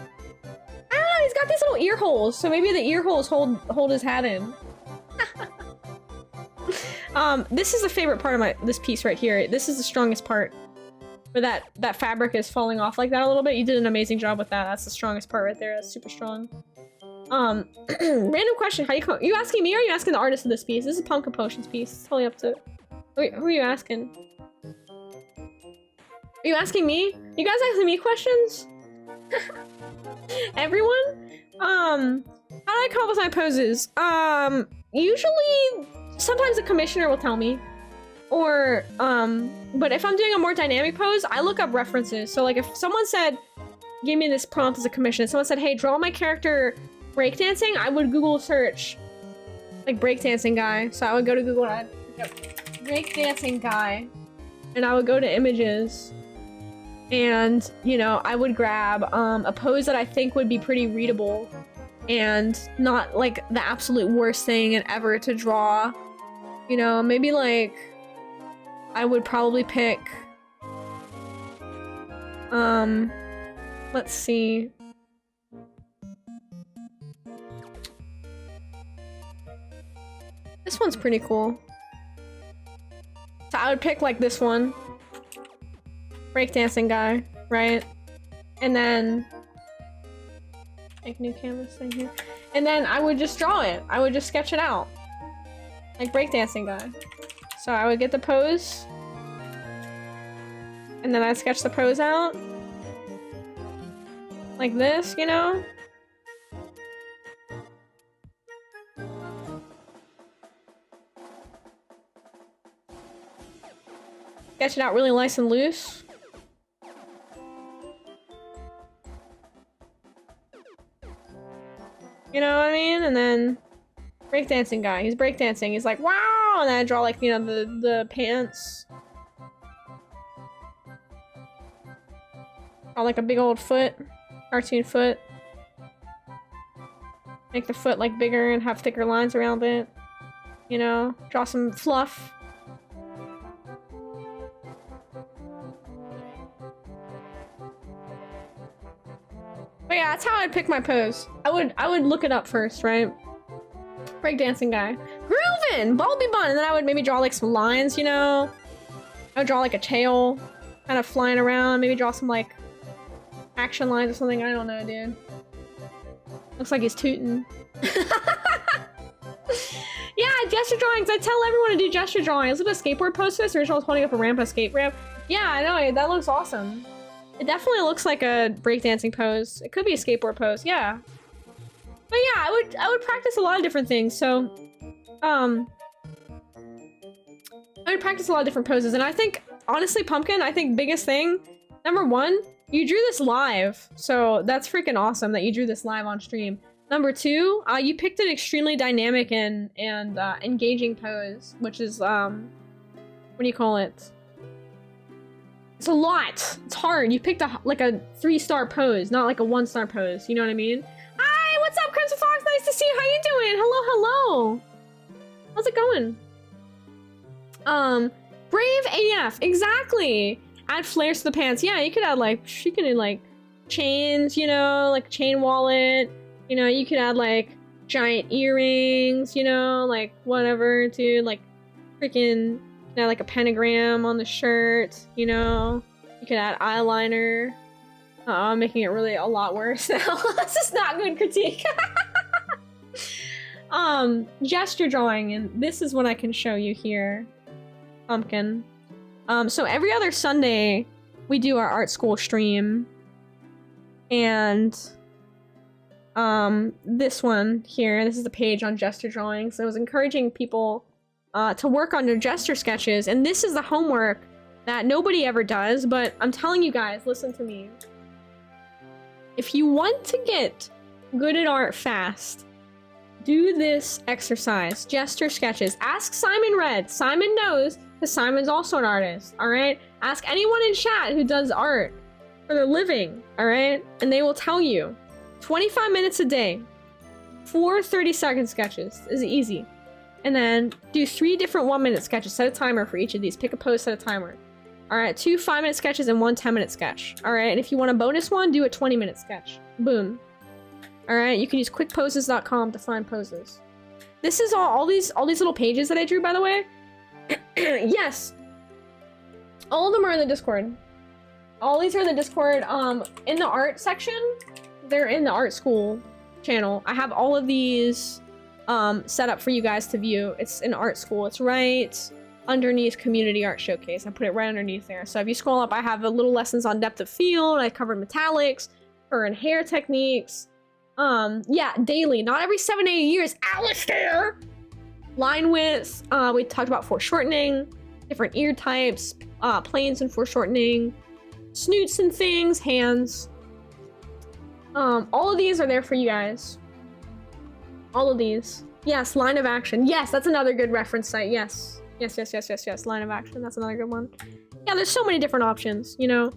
Ah, he's got these little ear holes, so maybe the ear holes hold his hat in. This is the favorite part of this piece right here. This is the strongest part. Where that fabric is falling off like that a little bit. You did an amazing job with that. That's the strongest part right there. That's super strong. Random question. You asking me or are you asking the artist of this piece? This is Pumpkin Potion's piece. It's totally up to... Wait, who are you asking? Are you asking me? You guys asking me questions? Everyone? How do I come up with my poses? Usually, sometimes the commissioner will tell me. Or, but if I'm doing a more dynamic pose, I look up references. So like if someone said, give me this prompt as a commission, someone said, hey, draw my character breakdancing, I would Google search like breakdancing guy. So I would go to Google and I'd look up breakdancing guy. And I would go to images. And, you know, I would grab a pose that I think would be pretty readable and not like the absolute worst thing ever to draw. You know, maybe like I would probably pick let's see. This one's pretty cool. So I would pick like this one. Breakdancing guy, right? And then make new canvas thing here. And then I would just draw it. I would just sketch it out. Like breakdancing guy. So I would get the pose. And then I'd sketch the pose out. Like this, you know? Sketch it out really nice and loose. You know what I mean? And then breakdancing guy. He's breakdancing. He's like, wow! And then I draw like, you know, the pants. Draw like a big old foot. Cartoon foot. Make the foot like bigger and have thicker lines around it. You know? Draw some fluff. But yeah, that's how I'd pick my pose. I would look it up first, right? Breakdancing guy. Groovin'! Bulby bun! And then I would maybe draw like some lines, you know? I would draw like a tail kind of flying around. Maybe draw some like action lines or something. I don't know, dude. Looks like he's tooting. Yeah, gesture drawings. I tell everyone to do gesture drawings. Look at a skateboard post this. Original was holding up a ramp, a skate ramp. Yeah, I know. That looks awesome. It definitely looks like a breakdancing pose. It could be a skateboard pose, yeah. But yeah, I would practice a lot of different things. So, I would practice a lot of different poses, and I think honestly, Pumpkin, I think biggest thing, number one, you drew this live, so that's freaking awesome that you drew this live on stream. Number two, you picked an extremely dynamic and engaging pose, which is what do you call it? It's a lot. It's hard. You picked like a 3-star pose, not like a 1-star pose. You know what I mean? Hi, what's up, Crimson Fox? Nice to see you. How you doing? Hello, hello. How's it going? Brave AF. Exactly. Add flares to the pants. Yeah, you could add like chains. You know, like chain wallet. You know, you could add like giant earrings. You know, like whatever, dude. Like freaking. Add like a pentagram on the shirt, you know? You could add eyeliner. I'm making it really a lot worse now. This is not good critique. Gesture drawing, and this is what I can show you here. Pumpkin. So every other Sunday, we do our art school stream. And this one here, this is the page on gesture drawing. So I was encouraging people to work on your gesture sketches, and this is the homework that nobody ever does, but I'm telling you guys, listen to me. If you want to get good at art fast, do this exercise, gesture sketches. Ask Simon Red. Simon knows, because Simon's also an artist, alright? Ask anyone in chat who does art for their living, alright? And they will tell you. 25 minutes a day. 4 30-second sketches is easy. And then do 3 different 1-minute sketches. Set a timer for each of these. Pick a pose, set a timer. Alright, 2 5-minute sketches and 1 10-minute sketch. Alright, and if you want a bonus one, do a 20-minute sketch. Boom. Alright, you can use quickposes.com to find poses. This is all these little pages that I drew, by the way. Yes. All of them are in the Discord. All these are in the Discord. In the art section, they're in the art school channel. I have all of these set up for you guys to view. It's in art school. It's right underneath community art showcase. I put it right underneath there. So if you scroll up, I have a little lessons on depth of field. I covered metallics, fur and hair techniques. Yeah, daily, not every 7 to 8 years. Alistair! Line width. We talked about foreshortening, different ear types, planes and foreshortening, snoots and things, hands. All of these are there for you guys. All of these. Yes, line of action. Yes, that's another good reference site. Yes. Yes. Line of action. That's another good one. Yeah, there's so many different options, you know?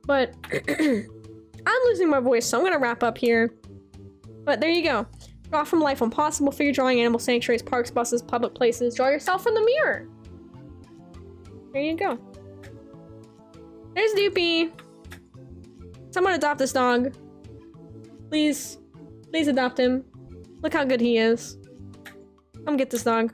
But I'm losing my voice, so I'm gonna wrap up here. But there you go. Draw from life when possible. Figure drawing animal sanctuaries, parks, buses, public places. Draw yourself in the mirror. There you go. There's Doopy. Someone adopt this dog. Please. Please adopt him. Look how good he is. Come get this dog.